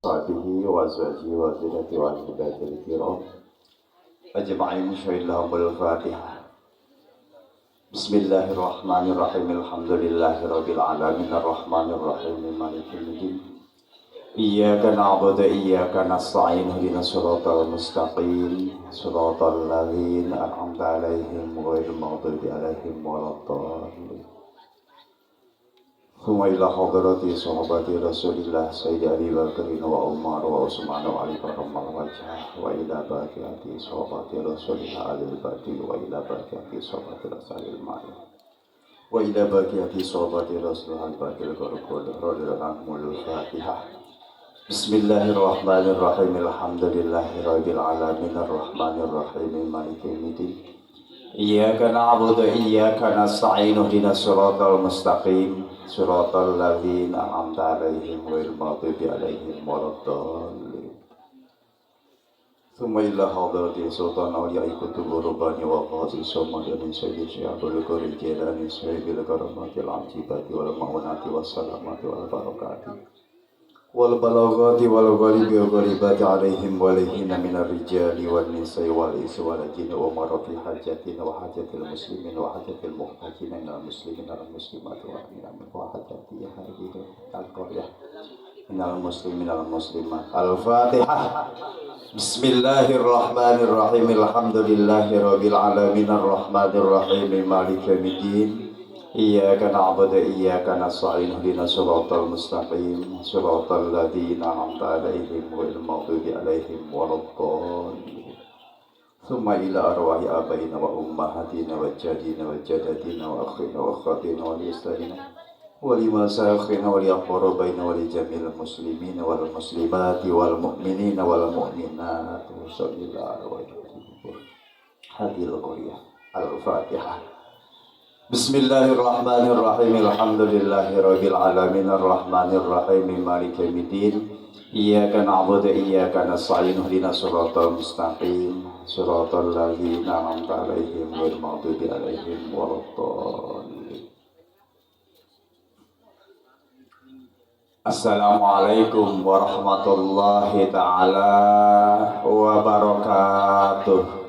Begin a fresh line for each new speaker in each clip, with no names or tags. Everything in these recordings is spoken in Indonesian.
وصحبه وأزواجه وذريته وأهل بيته الكرام أجمعين شهد لهم بالفاتحة. بسم الله الرحمن الرحيم الحمد لله رب العالمين الرحمن الرحيم مالك يوم الدين إياك نعبد وإياك نستعين اهدنا الصراط المستقيم صراط الذين أنعمت عليهم غير المغضوب عليهم ولا الضالين. ثم إلى حضرة صحابة رسول الله سيد أبي بكر وعمر وعثمان وعلي كرم الله وجهه وإلى بقية صحابة رسول الله علي البدر وإلى بقية صحابة رسول الله وإلى بقية صحابة رسول الله البدر كل رضي عنهم الفاتحة. بسم الله الرحمن الرحيم الحمد لله رب العالمين الرحمن الرحيم مالك يوم الدين إياك نعبد وإياك نستعين اهدنا الصراط المستقيم صراط الذين أنعمت عليهم غير المغضوب عليهم ولا الضالين. ثم إلى حضرة سلطان أولياء كتب رباني وقاضي الصمد من سيد الشيخ عبد القادر الجيلاني صاحب الكرامات العجيبة والمعونات والسلامات والبركات والبلاغات والغالب والغالبات عليهم وليهن من الرجال والنساء والإنس والجن ومر في حاجاتنا وحاجات المسلمين وحاجات المحتاجين من المسلمين والمسلمات وأمين وحاجات هذه القرية من المسلمين والمسلمات. الفاتحة. بسم الله الرحمن الرحيم الحمد لله رب العالمين الرحمن الرحيم مالك يوم الدين إياك نعبد وإياك نستعين اهدنا الصراط المستقيم صراط الذين أنعمت عليهم غير المغضوب عليهم ولا الضالين. ثم إلى أرواح آبائنا وأمهاتنا وجدينا وجداتنا وأخينا وأخواتنا ولإسلامنا ولمشايخنا ولأقربائنا ولجميع المسلمين والمسلمات والمؤمنين والمؤمنات وصلى الله عليه هذه القرية. الفاتحة. بسم الله الرحمن الرحيم الحمد لله رب العالمين الرحمن الرحيم مالك يوم الدين إياك نعبد وإياك نستعين اهدنا الصراط المستقيم صراط الذين أنعمت عليهم غير المغضوب عليهم ولا الضالين. Assalamualaikum warahmatullahi ta'ala wabarakatuh.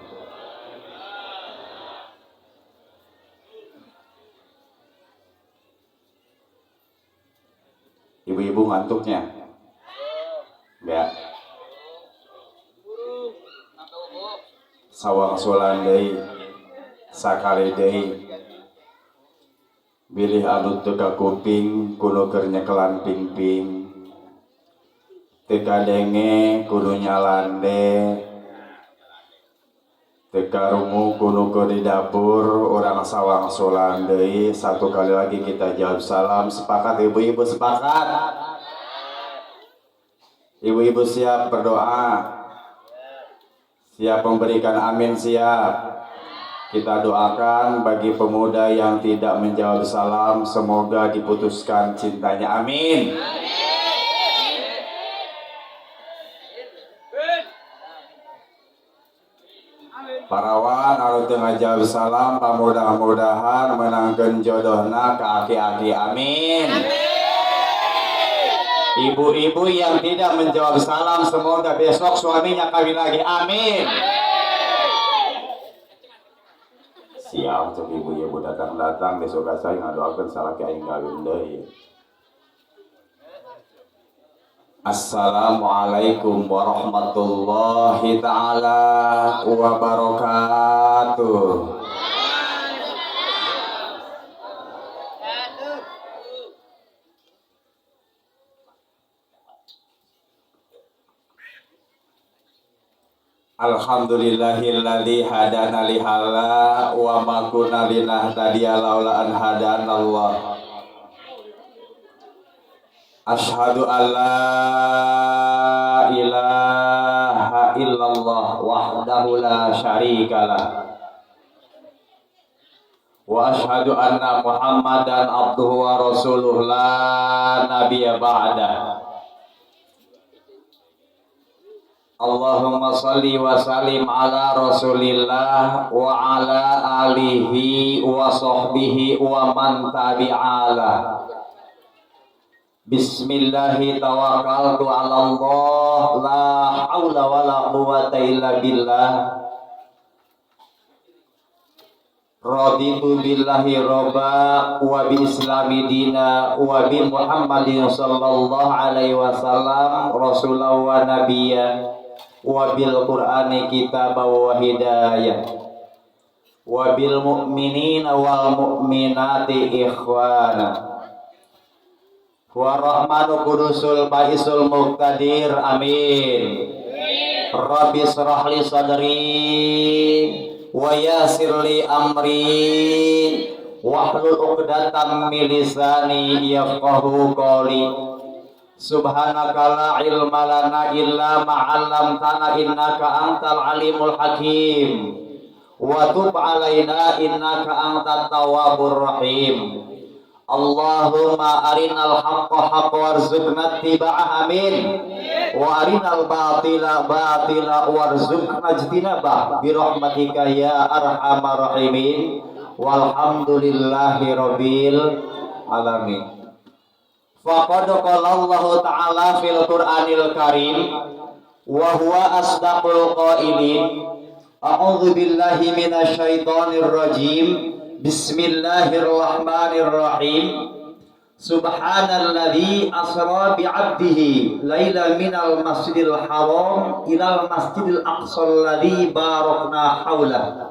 Ibu-ibu ngantuknya? Ya. Sawang solan deui, sakali deui. Bilih anu teu ka kuping kudu keur nyekelan ping-ping. Teu kadenge kudu nyalande. Teu karungu kudu keur di dapur, urang sawang solan deui. Satu kali lagi kita jawab salam. Sepakat ibu-ibu, sepakat? Ibu-ibu siap berdoa? Siap memberikan amin, siap? Kita doakan bagi pemuda yang tidak menjawab salam, semoga diputuskan cintanya, amin. Parawan anu teu ngajawab salam, mudah-mudahan menangkeun jodohna ka aki-aki, amin. Ibu-ibu yang tidak menjawab salam, semoga besok suaminya kawin lagi, amin. Siap, cek ibu-ibu datang-datang besok saya ngadoakeun salaki aing kawin deui. Assalamualaikum warahmatullahi ta'ala wabarakatuh. Alhamdulillahilladzi hadana li hadza wa ma kunna linahtadiya laula an hadanallah. Asyhadu an la ilaha illallah wahdahu la syarikalah wa asyhadu anna Muhammadan abduhu wa rasuluh la nabiyya ba'dah. Allahumma salli wa sallim ala rasulillah wa ala alihi wa sahbihi wa man tabi'ala Bismillahi tawakkaltu 'ala Allah la haula wala quwata illa billah. Raditu billahi robba wa bi islami dina wa bi Muhammadin sallallahu alaihi wasallam rasulah wa nabiyya wa bil qur'ani kitaba wa hidayah wa bil mu'minina wal mu'minati ikhwana wa rahmanu kudusul baisul muqtadir amin. Rabbi shrah li sadri wa yassir li amri wahlul 'uqdatam min lisani yafqahu qawli. Subhanaka la ilma lana illa ma 'allamtana innaka antal alimul hakim wa tub 'alaina innaka antat tawwabur rahim. Allahumma arinal haqqa haqqa warzuqna ittiba'ah amin wa arinal batila batila warzuqna ijtinabah bi rahmatika ya arhamar rahimin walhamdulillahi rabbil alamin. Faqad qala Allah ta'ala fil Qur'anil Karim wa huwa asdaqul qailin. A'udzu billahi minasy syaithanir rajim. Bismillahirrahmanirrahim. Subhanalladzi asra bi'abdihi laila minal masjidil haram ilal masjidil aqsal ladzi barakna haula.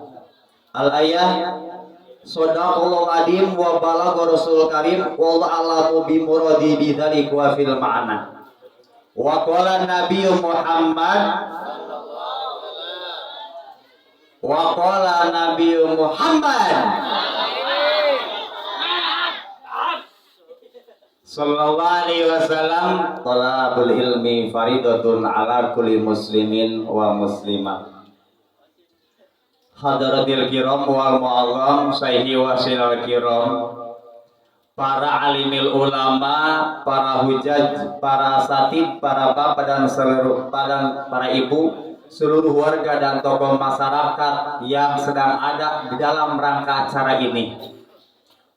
Al-ayah. Shadaqallahu adim wa balagha rasul karim wallahu a'lamu bi muradi bidzalik wa fil ma'na. Wa qala Nabi Muhammad sallallahu alaihi wasallam talabul ilmi faridatun ala kulli muslimin wa muslimah. Hadaratil kiram wal mu'azzam sayhi wasilal kiram, para alimil ulama, para hujaj, para asatid, para bapak dan seluruh para ibu, seluruh warga dan tokoh masyarakat yang sedang ada di dalam rangka acara ini,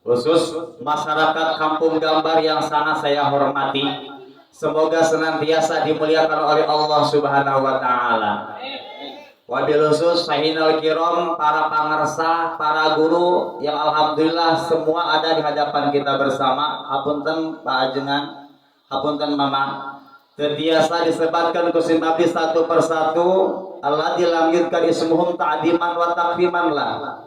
khusus masyarakat Kampung Gambar yang sangat saya hormati. Semoga senantiasa dimuliakan oleh Allah Subhanahu wa taala. Wabil khusus sahinal kiram, para pangarsa, para guru yang alhamdulillah semua ada di hadapan kita bersama. Hapunten Pak Ajengan, hapunten Mama. Terbiasa disebatkan kusim abdi satu persatu. Allah dilanjutkan ismuhum ta'diman wa takriman lah.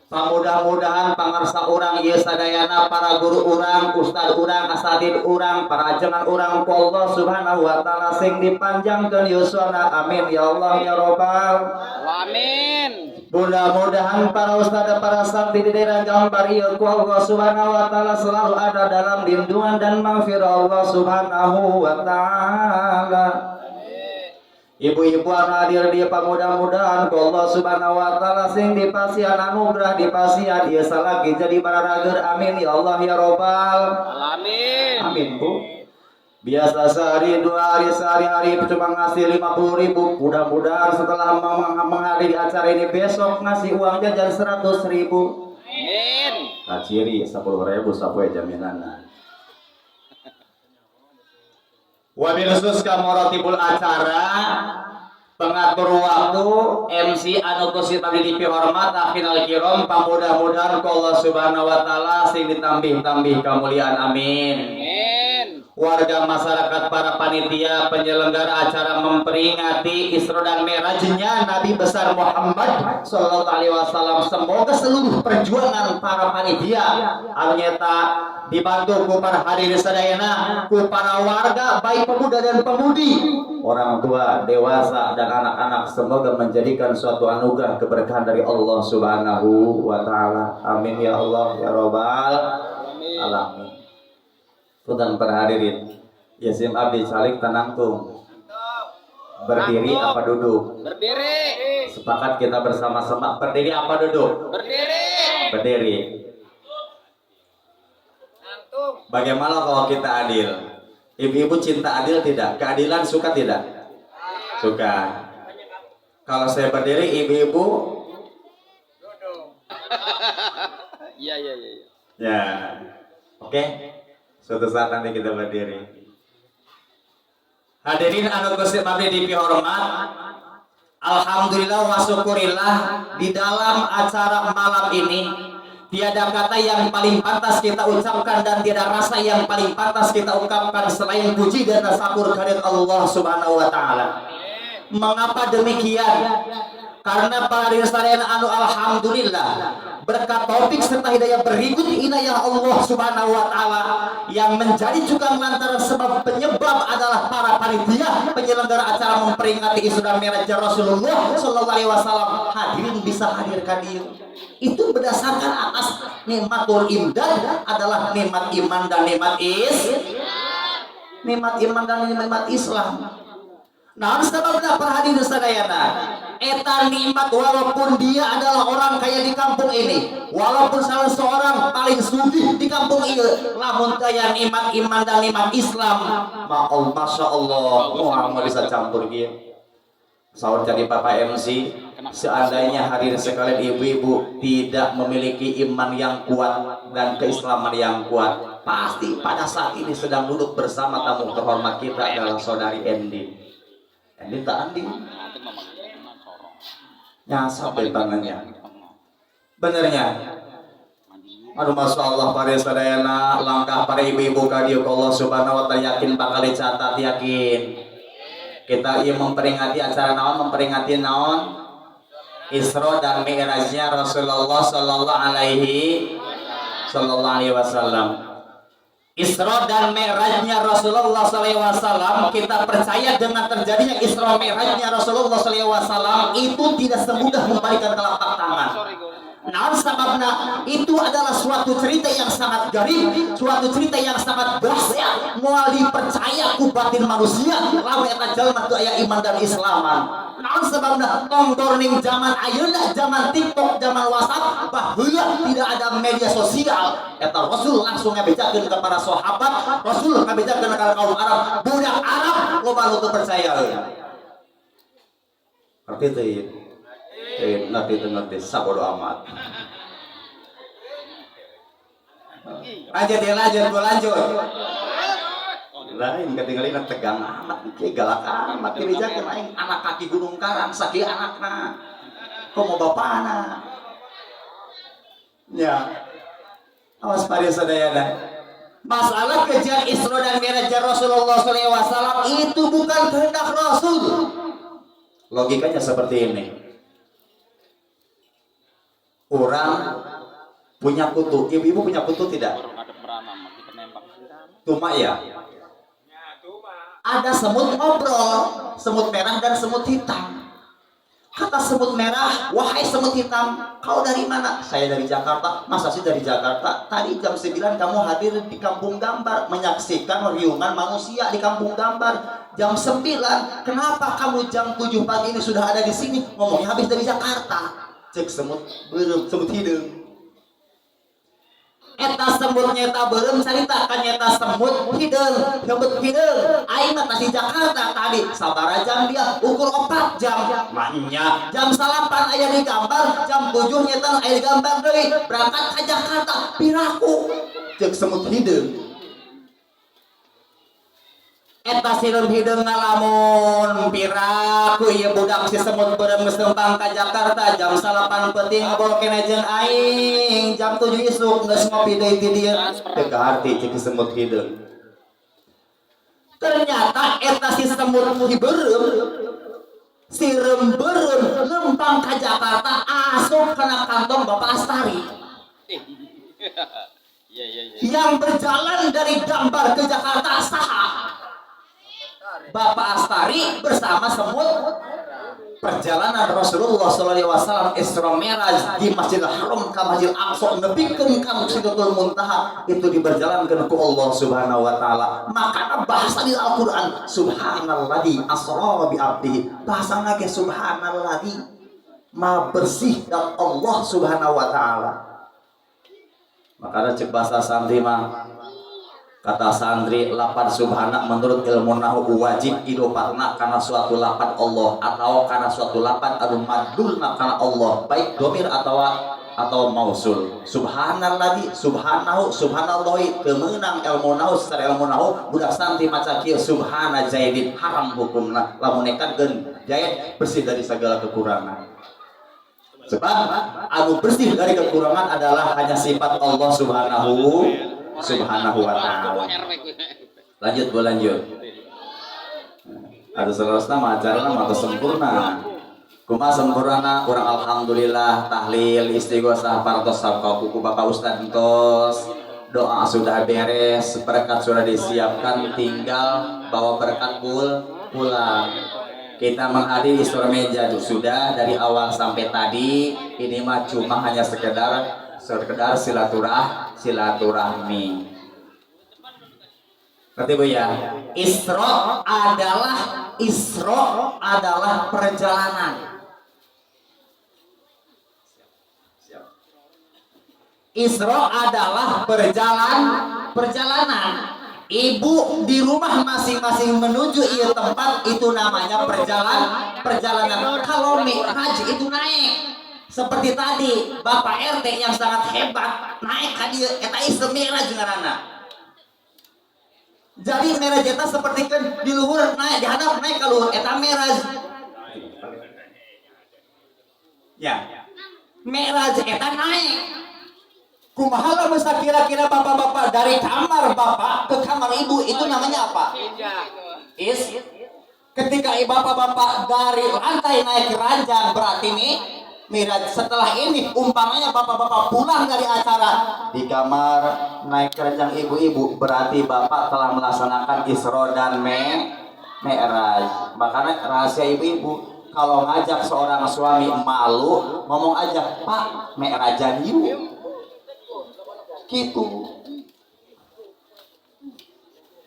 Mudah-mudahan pangarsa urang ieu sadayana, para guru urang, ustad urang, asatid urang, para ajengan urang ku Allah Subhanahu wa taala sing dipanjangkeun yuswana amin ya Allah ya robbal amin. Mudah-mudahan para ustad para santri di daerah Gambar ieu ku Allah Subhanahu wa taala selalu ada dalam lindungan dan maghfirah Allah Subhanahu wa taala. Ibu-ibu anu hadir di mudah-mudahan ku Allah Subhanahu wa taala sing dipasihan anugerah dipasihan ieu salagi jadi bararager amin ya Allah ya robbal alamin. Amin Bu. Biasa sehari dua hari sehari-hari cuma ngasih 50.000, mudah-mudahan setelah menghadiri acara ini besok ngasih uang jajan 100.000. Amin. Kaciri 10.000 sapoe jaminanna. Wabil khusus kamoratibul acara, pengatur waktu, MC anu kusit tadi dipi hormat akhinal kiram, pamudah-mudahan ku Allah Subhanahu wa taala sing ditambih-tambih kemuliaan amin. Amin. Warga masyarakat, para panitia penyelenggara acara memperingati Isra dan Mi'rajnya Nabi besar Muhammad sallallahu alaihi wasallam. Semoga seluruh perjuangan para panitia anu nyata dibantu ku para hadirin sadayana, ku para warga baik pemuda dan pemudi, orang tua, dewasa dan anak-anak, semoga menjadikan suatu anugerah keberkahan dari Allah Subhanahu wa taala. Amin ya Allah ya robbal alamin. Tuhan para hadirin, Yasim Abdi Salik tenang tuh. Berdiri apa duduk? Berdiri. Sepakat kita bersama-sama. Berdiri apa duduk? Berdiri. Berdiri. Bagaimana kalau kita adil? Ibu-ibu cinta adil tidak? Keadilan suka tidak? Suka. Kalau saya berdiri, ibu-ibu duduk. Iya. Ya. Oke.
Suatu saat nanti kita berdiri. Hadirin anu Gusti abdi dipihormat, alhamdulillah wa syukurillah di dalam acara malam ini tiada kata yang paling pantas kita ucapkan dan tiada rasa yang paling pantas kita ungkapkan selain puji dan syukur kehadirat Allah Subhanahu wa taala. Mengapa demikian? Karena para sadayana anu alhamdulillah berkat taufik serta hidayah berikut inayah Allah Subhanahu wa taala yang menjadi juga lantaran sebab penyebab adalah para panitia penyelenggara acara memperingati Isra Mi'raj Rasulullah sallallahu alaihi wasallam. Hadirin bisa hadirkan dia. Itu berdasarkan atas nikmatul imdad adalah nikmat iman dan nikmat Islam. Nah, sebabnya perhatian sadayana eta nikmat walaupun dia adalah orang kaya di kampung ini, walaupun salah seorang paling sugih di kampung ini, lamun kaya nikmat iman dan nikmat Islam, masya Allah, mau bisa campur dia. Sahur jadi Papa MC, seandainya hadir sekalian ibu-ibu tidak memiliki iman yang kuat dan keislaman yang kuat, pasti pada saat ini sedang duduk bersama tamu terhormat kita adalah saudari Endi. Endi tak Andi nyasap dari tangannya benernya. Aduh masya Allah para sadayana langkah para ibu-ibu kadieu Allah Subhanahu wa taala yakin bakal dicatat, yakin kita ia memperingati acara naon, memperingati naon Isra dan Mi'rajnya Rasulullah sallallahu alaihi wasallam. Isra dan Mi'rajnya Rasulullah SAW, kita percaya dengan terjadinya Isra Mi'rajnya Rasulullah SAW itu tidak semudah membalikan telapak tangan. Nah, sebabnya itu adalah suatu cerita yang sangat garib, suatu cerita yang sangat dahsyat, moal dipercaya ku batin manusia, lamun eta jalma teu aya iman dan Islaman. Nah, sebabnya tongdor ning zaman ayeuna, zaman TikTok, zaman WhatsApp, baheula tidak ada media sosial. Eta Rasul langsung ngabejakeun ka para sahabat, Rasul ngabejakeun ka kaum Arab, budak Arab loba nu teu percaya. Arti teh nanti ngerti sabodo amat. Lanjut. Lain ketinggalan tegang amat, galak amat. Kiri jakin aing anak kaki Gunung Karang, sakit anakna. Kok mau bapana? Ya, awas pada sadayana. Masalah kejar Isra dan Mi'raj Rasulullah SAW itu bukan kehendak Rasul. Logikanya seperti ini. Orang punya kutu, ibu-ibu punya kutu tidak? Tuma ya? Ada semut ngobrol, semut merah dan semut hitam. Kata semut merah, wahai semut hitam, kau dari mana? Saya dari Jakarta. Masa sih dari Jakarta? Tadi jam 9 kamu hadir di Kampung Gambar, menyaksikan riungan manusia di Kampung Gambar. Jam 9, kenapa kamu jam 7 pagi ini sudah ada di sini? Ngomongnya habis dari Jakarta. Cek semut beureum, semut hideung. Eta semut nyeta beureum caritakan nyeta semut hideung, semut hideung. Aing mah di Jakarta tadi, sabaraha jam dia ukur 4 jam. Mahnya jam 8 aya di Gambar, jam 7 nyeta aya di Gambar deui. Berangkat ka Jakarta piraku. Cek semut hideung. Eta sireum hideung ngalamun piraku ieu budak si semut beureum geus teumpang ka Jakarta jam 8 peuting ngobrol keneh jeung aing jam 7 isuk geus ngopi deui ti dieu teu kaharti cek semut hideung. Ternyata eta si semut beureum sireum beureum lempang ka Jakarta asup kana kantong Bapak Astari. Yang berjalan dari Gambar ke Jakarta saha? Bapak Astari bersama semut. Perjalanan Rasulullah SAW Isra Mi'raj di Masjidil Haram ka Masjidil Aqsa nepikeun ka Sidratul Muntaha itu diberjalankeun ku Allah Subhanahu wa taala. Maka bahasa di Al-Qur'an subhanalladzi asra bi 'abdihi. Bahasana ge subhanalladzi maha bersih dan Allah Subhanahu wa taala. Maka cek bahasa santri mah kata santri lapan subhana menurut ilmu nahu wajib idoparna karena suatu lapan Allah atau karena suatu lapan anu madulna karena Allah baik domir atau atau mausul. Subhanalladzi, subhanahu, subhanallahi, kemenang ilmu nahu secara ilmu nahu budak santi maca kieu subhana zaidin haram hukumna lamun nekatkeun Zaid bersih dari segala kekurangan. Sebab anu bersih dari kekurangan adalah hanya sifat Allah subhanahu wa ta'ala. Lanjut Bu, lanjut. Ada selesai macarna mata sempurna. Kumaha sempurna urang alhamdulillah tahlil istighosah partos sabka kuku Bapak Ustaz entos. Doa sudah beres, berkat sudah disiapkan, tinggal bawa berkat pulang. Kita menghadiri istora meja sudah dari awal sampai tadi. Ini mah cuma hanya sekedar silaturahmi. Ngerti Bu ya? Isra adalah perjalanan. Isra adalah perjalanan. Ibu di rumah masing-masing menuju ieu tempat itu namanya perjalanan. Kalau mi'raj itu naik. Seperti tadi Bapak RT yang sangat hebat naik ka dieu eta isra mi'raj ngaranna. Jadi mi'raj eta seperti kan di luhur naik, di handap naik ka luhur eta mi'raj. Ya. Mi'raj eta naik. Kumaha lamun kira-kira bapak-bapak dari kamar bapak ke kamar ibu itu namanya apa? Ketika bapak-bapak dari lantai naik ke ranjang berarti nih mi'raj. Setelah ini umpamanya bapak-bapak pulang dari acara di kamar naik ke ranjang ibu-ibu berarti bapak telah melaksanakan Isra dan Mi'raj. Makanya rahasia ibu-ibu kalau ngajak seorang suami malu ngomong aja Pak Mi'rajan yuk. Gitu.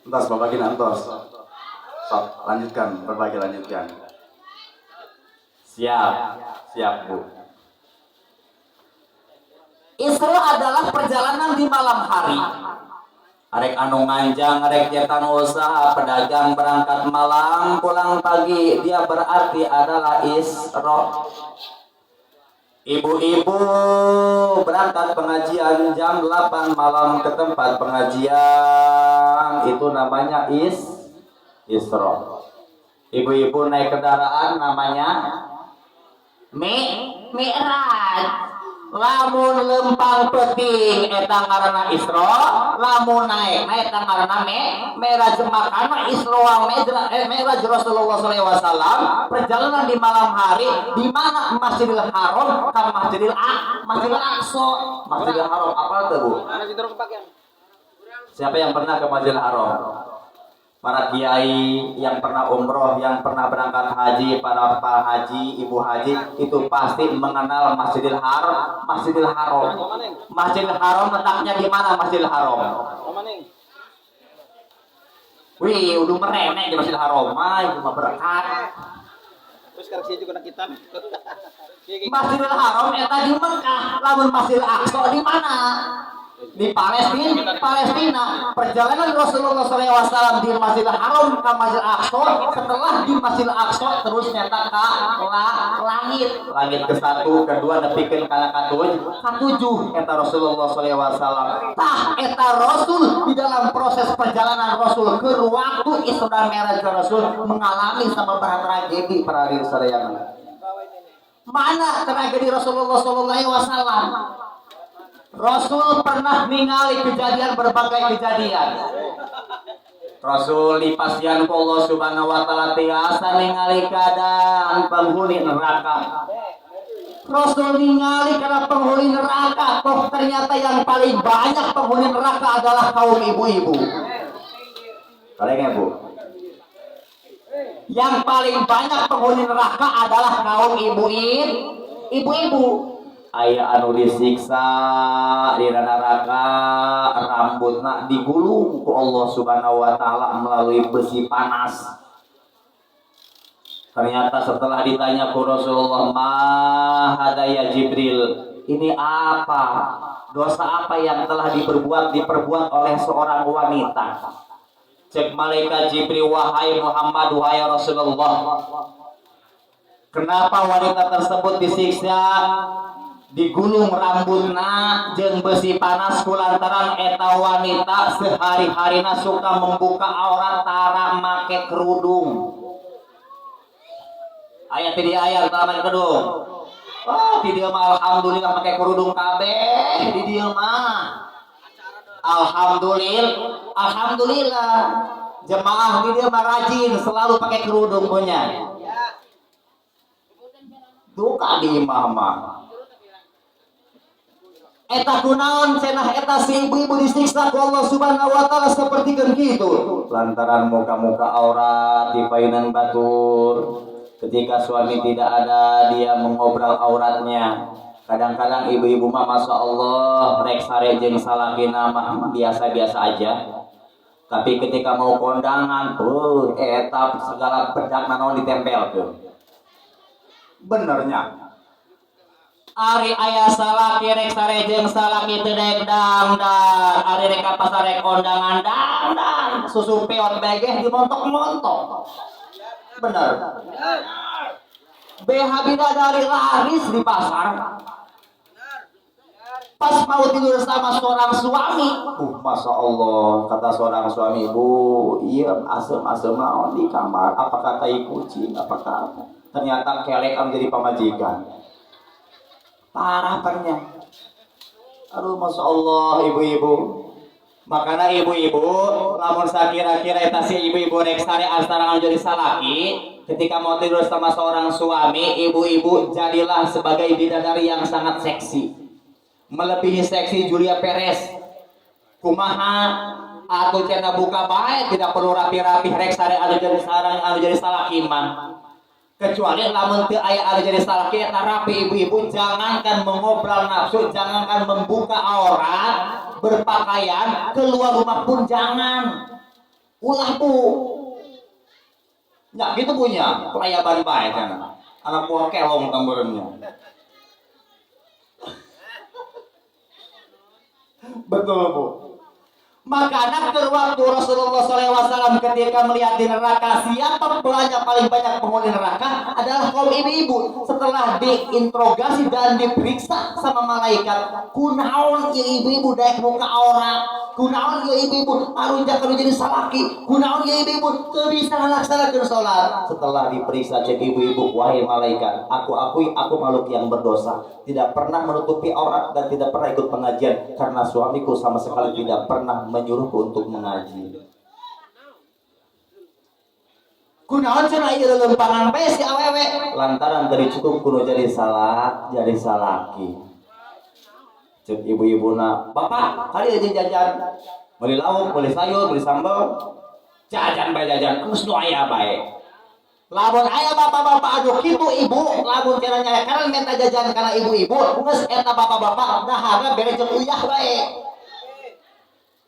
Entos berbagi entos. Sok, lanjutkan, lanjutkan. Siap Bu. Isra adalah perjalanan di malam hari. Arek anu nganjang, arek nyetan usaha, pedagang berangkat malam, pulang pagi, dia berarti adalah Isra. Ibu-ibu berangkat pengajian jam 8 malam ke tempat pengajian itu namanya Isra. Ibu-ibu naik kendaraan namanya Mi'raj. Lamun lempang peting eta ngaranna Isra, lamun naik eta ngaranna Mi'raj. Makana Isra wa Mi'raj Rasulullah sallallahu alaihi wasallam perjalanan di malam hari di mana Masjidil Haram ke Masjidil Aqsa. Masjidil Haram apa tuh Bu? Siapa yang pernah ke Masjidil Haram? Para kiai yang pernah umroh, yang pernah berangkat haji, para pak haji, ibu haji itu pasti mengenal Masjidil Haram. Masjidil Haram letaknya di mana Masjidil Haram? Wih, udah merenek di Masjidil Haram, itu mah berkat. Terus sekarang sih juga kita. Masjidil Haram eta di Mekah, lamun Masjidil Aqsa di mana? Di Palestina. Perjalanan Rasulullah SAW di Masjidil Haram ke Masjidil Aqsa, setelah di Masjidil Aqsa terus nyata ke langit ke-1, ke-2 nepikeun kana ka-7 eta Rasulullah SAW. Tah eta Rasul di dalam proses perjalanan Rasul ke waktu Isra Mi'raj Rasul mengalami sama tragedi para hadirin sekalian. Mana tragedi Rasulullah SAW? Rasul pernah ningali berbagai kejadian. Rasul dipasian ku Allah Subhanahu wa taala tiasa ningali keadaan penghuni neraka. Rasul ningali karena penghuni neraka, kok ternyata yang paling banyak penghuni neraka adalah kaum ibu-ibu. Kalian Bu? Yang paling banyak penghuni neraka adalah kaum ibu-ibu. Aya anu disiksa di neraka rambutna digulung ku Allah Subhanahu wa taala melalui besi panas. Ternyata setelah ditanya ku Rasulullah, "Ma hadaya Jibril?" Ini apa? Dosa apa yang telah diperbuat oleh seorang wanita? Cek malaikat Jibril, "Wahai Muhammad, wahai Rasulullah, kenapa wanita tersebut disiksa?"
digulung rambutna jeung besi panas kulantaran eta wanita sehari-harina suka membuka aurat tara make kerudung. Ayat di ayat taman kerudung. Oh, di dieu mah alhamdulillah make kerudung kabeh di dieu mah. Alhamdulillah. Jemaah di dieu mah rajin selalu pakai kerudung punya. Duka di imah mah. Eta kunaon cenah eta si ibu-ibu disiksa ku Allah Subhanahu wa taala sapertikeun kitu lantaran muka-muka aurat di painan batur. Ketika suami tidak ada dia mengobrol auratnya. Kadang-kadang ibu-ibu mah masya Allah rek sare jeung salakina mah biasa-biasa aja. Tapi ketika mau kondangan eta segala bedak naon ditempelkeun. Benernya Ari ayah salaki rek sare jeung salaki teu rek dangdang, ari rek ka pasar rek kondangan dangdang, susu peot begeh dimontok-montok. Bener. BH bidadari laris di pasar. Pas mau tidur sama seorang suami, masya Allah kata seorang suami, bu, iya asem-asem naon di kamar, apakah tai kucing, apakah apa? Ternyata kelek menjadi pamajikan. Parah pernya. Aduh masya Allah ibu-ibu. Makanya ibu-ibu lamun sakira-kira eta si ibu-ibu rek sare antara jadi salaki ketika mau tidur sama seorang suami, ibu-ibu jadilah sebagai bidadari yang sangat seksi. Melebihi seksi Julia Perez. Kumaha atuh cenah buka bae tidak perlu rapi-rapi rek sare anu jadi salaki mah. Kecuali lamun teu aya anu jadi salaki eta rapi ibu-ibu jangankan mengobrol nafsu, jangankan membuka aurat, berpakaian keluar rumah pun jangan. Ulah bu. Ya gitu punya pelayaban bae kan. Anak buah kelong tambereunnya. Betul bu. Makanya waktu Rasulullah SAW ketika melihat di neraka siapa pelanya paling banyak penghuni neraka adalah kaum ibu-ibu. Setelah diinterogasi dan diperiksa sama malaikat, kunaon ieu ibu-ibu daek muka aurat, kunaon ieu ibu-ibu arunjak kana jadi salaki, kunaon ieu ibu-ibu teu bisa ngalaksanakeun salat. Setelah diperiksa cek ibu-ibu, wahai malaikat, aku akui aku makhluk yang berdosa, tidak pernah menutupi aurat dan tidak pernah ikut pengajian karena suamiku sama sekali tidak pernah menyuruhku untuk mengaji. Kunaon cenah ieu lempangan bae si awewe lantaran tadi cukup kudu jadi salaki. Cek ibu-ibuna, "Bapak, kali aja jajan. Beli lauk, beli sayur, beli sambal. Jajan bae jajan, geus nu aya bae." Lamun aya bapak-bapak aduh kitu ibu, lamun cenah nya karena minta jajan kana ibu-ibu, geus eta bapak-bapak dahara bere jeung uyah bae.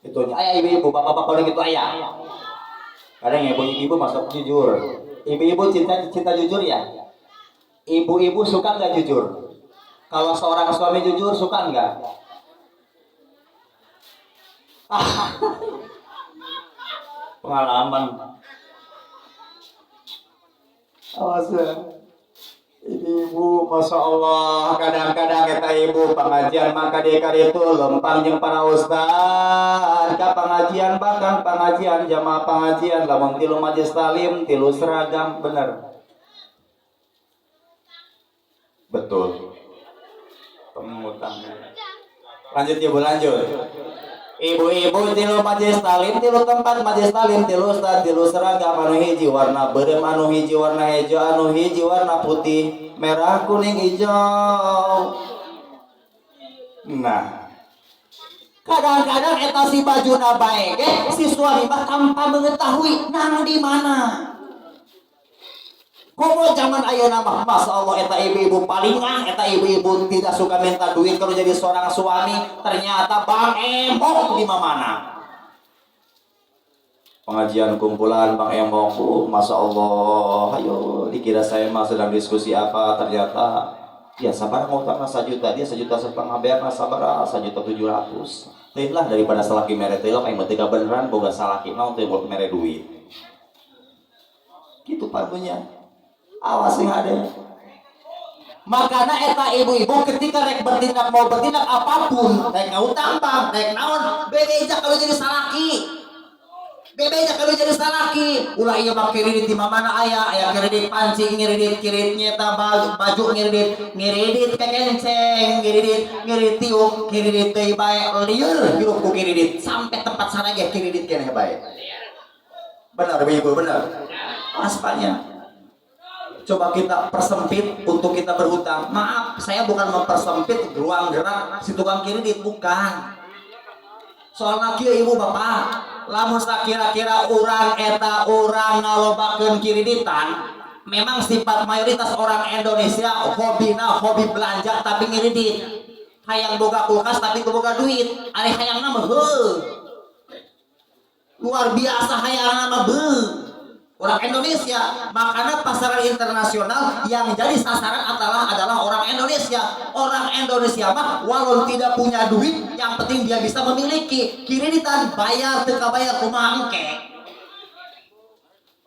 Itunya ayah ibu-ibu bapak-bapak gitu ayah. Kadang ibu-ibu masuk jujur. Ibu-ibu cinta jujur ya. Ibu-ibu suka nggak jujur? Kalau seorang suami jujur suka nggak? Pengalaman. Awas ya. Ibu, masya Allah, kadang-kadang kita ibu pengajian maka dia itu lempang jeung para ustad ke pengajian bahkan pengajian jamaah pengajian lamun tilu majelis talim tilu seragam bener betul pengutang lanjut ibu lanjut. Ibu-ibu tilu majelis talim, tilu tempat majelis talim, tilu ustad, tilu seragam anu hiji warna berem, anu hiji warna hijau, anu hiji warna putih, merah, kuning, hijau. Nah, kadang-kadang eta si bajuna bae ge si suami mah tanpa mengetahui nang di mana. Komo zaman ayeuna mah masyaallah eta ibu-ibu palingan eta ibu-ibu tidak suka minta duit kalau jadi seorang suami ternyata Bang Embok di mana. Pengajian kumpulan Bang Embok, masyaallah, ayo dikira saya mah sedang diskusi apa ternyata ya sabar ngutang 1 juta dia 1,5 juta bayar sabar 1,700,000. Teuing lah daripada salaki mere teh lain mah teu beneran boga salaki naon teh mere duit. Gitu pagunya. Awas yang ada. Makana eta ibu-ibu ketika rek bertindak mau bertindak apapun, rek ngutang bang, rek naon, bebeja kalau jadi salaki. Bebeja kalau jadi salaki, ulah iya mah kredit di mana aya kredit pancing, ngiridit nyeta baju ngiridit kekenceng, ngiridit tiuk, ngiridit teh bae lieur hirup ku ngiridit sampai tempat sana ge ngiridit keneh bae. Benar ibu, benar. Aspalnya. Coba kita persempit untuk kita berhutang. Maaf, saya bukan mempersempit ruang gerak si tukang kredit, bukan. Soalnya kieu ibu bapak, lamun kira-kira orang eta orang ngalobakeun kreditan, memang sifat mayoritas orang Indonesia hobi belanja tapi ngiridit. Hayang boga kulkas tapi teu boga duit. Ari hayangna mah luar biasa hayangna mah orang Indonesia. Makanya pasaran internasional yang jadi sasaran adalah orang Indonesia. Orang Indonesia mah walau tidak punya duit, yang penting dia bisa memiliki kreditan, bayar teka bayar kumaha engke.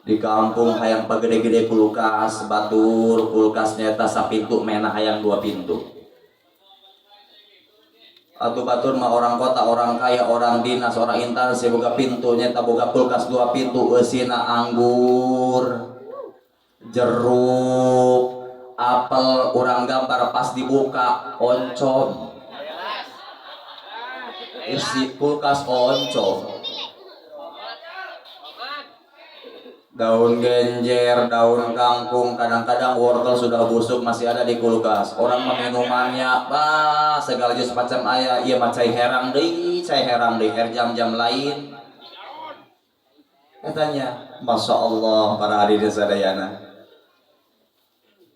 Di kampung hayang pagede-gede kulkas, batur kulkas nyata sapintu mena hayang 2 pintu. Atau batur mah orang kota, orang kaya, orang dinas, orang instansi boga pintu nyata boga kulkas 2 pintu, eusina anggur, jeruk, apel, urang gambar pas dibuka oncom. Isi kulkas oncom. Daun genjer, daun kangkung, kadang-kadang wortel sudah busuk masih ada di kulkas. Orang minumannya, segala jenis macam ayah, iya mah cai herang deui, air jam-jam lain. Katanya, Masya Allah para hadirin sadayana.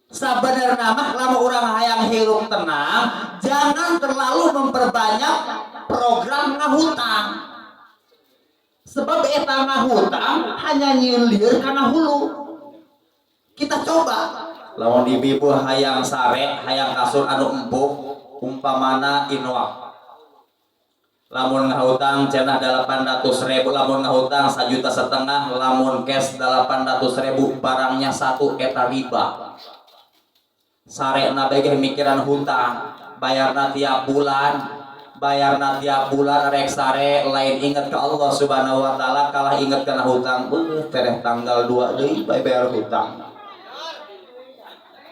Sabenerna mah lamun urang hayang hirup tenang, jangan terlalu memperbanyak program ngahutang. Sebab eta ngahutang hanya nyilir karena hulu. Kita coba lamun ibu hayang sare, hayang kasur anu empuk, umpamana inwak. Lamun ngahutang cenah 800.000, lamun ngahutang 1,5 juta, lamun cash 800.000, barangnya 1 eta riba. Sarena bege mikiran hutang, bayarna tiap bulan. Rek sare lain ingat ke Allah Subhanahu wa taala, kalah ingat kana hutang. Tereh tanggal 2 deui bayar hutang.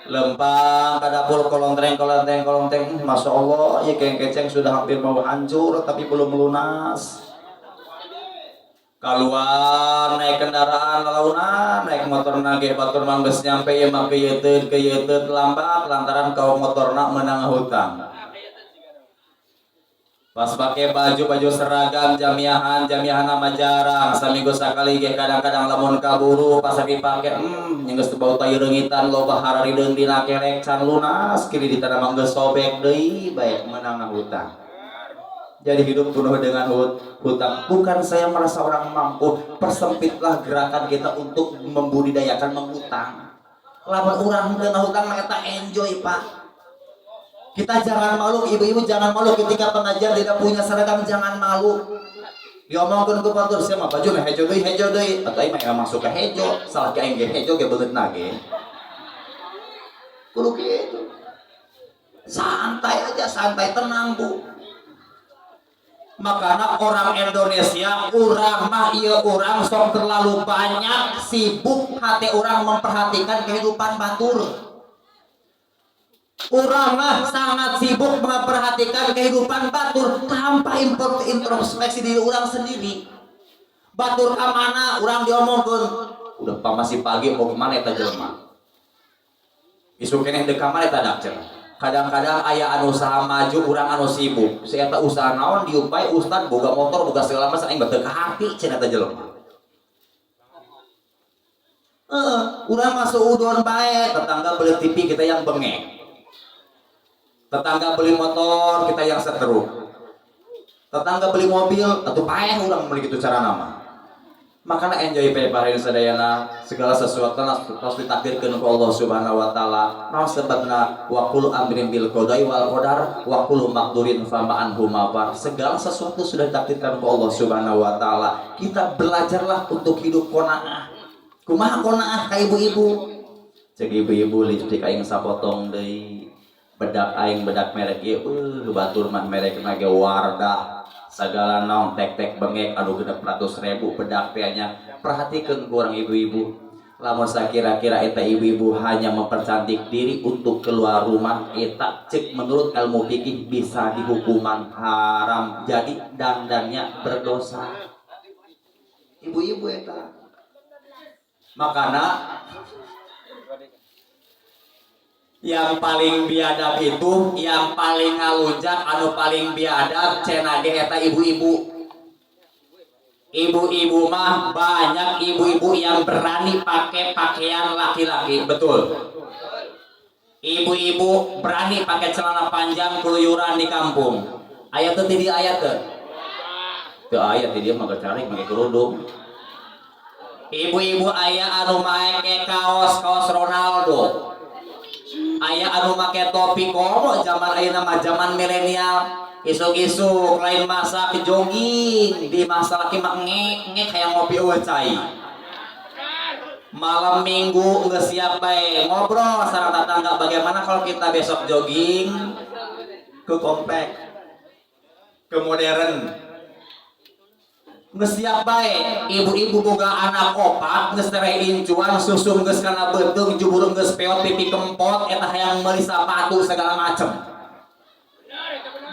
Lempang ka dapur kolonteng, Masya Allah, ya keceng sudah hampir mau hancur tapi belum melunas. Keluar naik kendaraan launan, naik motor nage batur mangges nyampe ya mah keuyeut lambat lantaran kau motorna menang hutang. Pas pakai baju seragam jamiahan nama jarang saminggu sakali ge kadang-kadang lamun kaburu pas dipake geus bau tayu reungitan loba hararideung dina kerek can lunas kiri di tanah manggeus sobek deui bae menang hutang. Jadi hidup penuh dengan hutang. Bukan saya merasa orang mampu, persempitlah gerakan kita untuk membudidayakan menghutang. Lamun urang teu hutang mah eta enjoy, Pak. Kita jangan malu, ibu-ibu jangan malu ketika pengajian tidak punya seragam, jangan malu. Diomongkeun ku batur sia mah baju mah hejo deui atau ieu mah masuk ke hejo, salah ke aing ge hejo ge beungeutna ge. Kudu kitu. Santai aja, santai tenang, Bu. Makanya orang Indonesia, urang mah ieu urang sok terlalu banyak sibuk hati orang memperhatikan kehidupan batur. Urang mah sangat sibuk memperhatikan kehidupan batur tanpa introspeksi diri orang sendiri. Batur ka mana urang diomongkeun, udah masih pagi mau kemana eta jelema. Isu keneh deuk ka mana eta dakcer. Kadang-kadang aya anu usaha maju, urang anu sibuk. Si eta usaha naon diupay ustad boga motor boga segala macam aing teu ka hati cenah eta jelema. Urang masuk udon bae, tetangga beli TV kita yang bengek. Tetangga beli motor, kita yang seteruk. Tetangga beli mobil, atau payah orang beli gitu cara nama. Makanya enjoy para sadayana, segala sesuatu harus ditakdirkan oleh Allah Subhanahu wa taala. Naon sebabna wa qul amrin bil qada'i wal qadar wa qul maqdurin fama anhu mafar. Segala sesuatu sudah ditakdirkan oleh Allah Subhanahu wa taala. Kita belajarlah untuk hidup qanaah. Kumaha qanaah ka ibu-ibu? Cek ibu-ibu lipstik aing sapotong deui. Bedak aing bedak merek ieu batur mah merek mah ge Wardah. Sagala naon tek-tek bengek anu 600.000 bedak teh nya. Perhatikeun kurang ibu-ibu. Lamun sakira-kira eta ibu-ibu hanya mempercantik diri untuk keluar rumah, eta cek menurut ilmu fikih bisa dihukuman haram, jadi dandannya berdosa. Ibu-ibu eta makana yang paling biadab itu, yang paling ngalunjak anu paling biadab cenah ge eta ibu-ibu. Ibu-ibu mah banyak ibu-ibu yang berani pakai pakaian laki-laki, betul. Ibu-ibu berani pakai celana panjang keluyuran di kampung. Ayat teh di ayat teh. Teu ayat dia mah cari pakai kerudung. Ibu-ibu aya anu make kaos Ronaldo. Aya anu make topi komo zaman ayeuna mah zaman milenial. Isuk-isuk lain masa ke jogging di masa laki mah ngek kayak ngopi eueuh cai. Malam minggu geus siap bae ngobrol sareng tetangga bagaimana kalau kita besok jogging ke komplek ke modern. Geus siap bae ibu-ibu boga anak opat geus tere incuan susum geus kana beuteung jubur geus peot pipi kempot eta hayang meuli sepatu segala macem.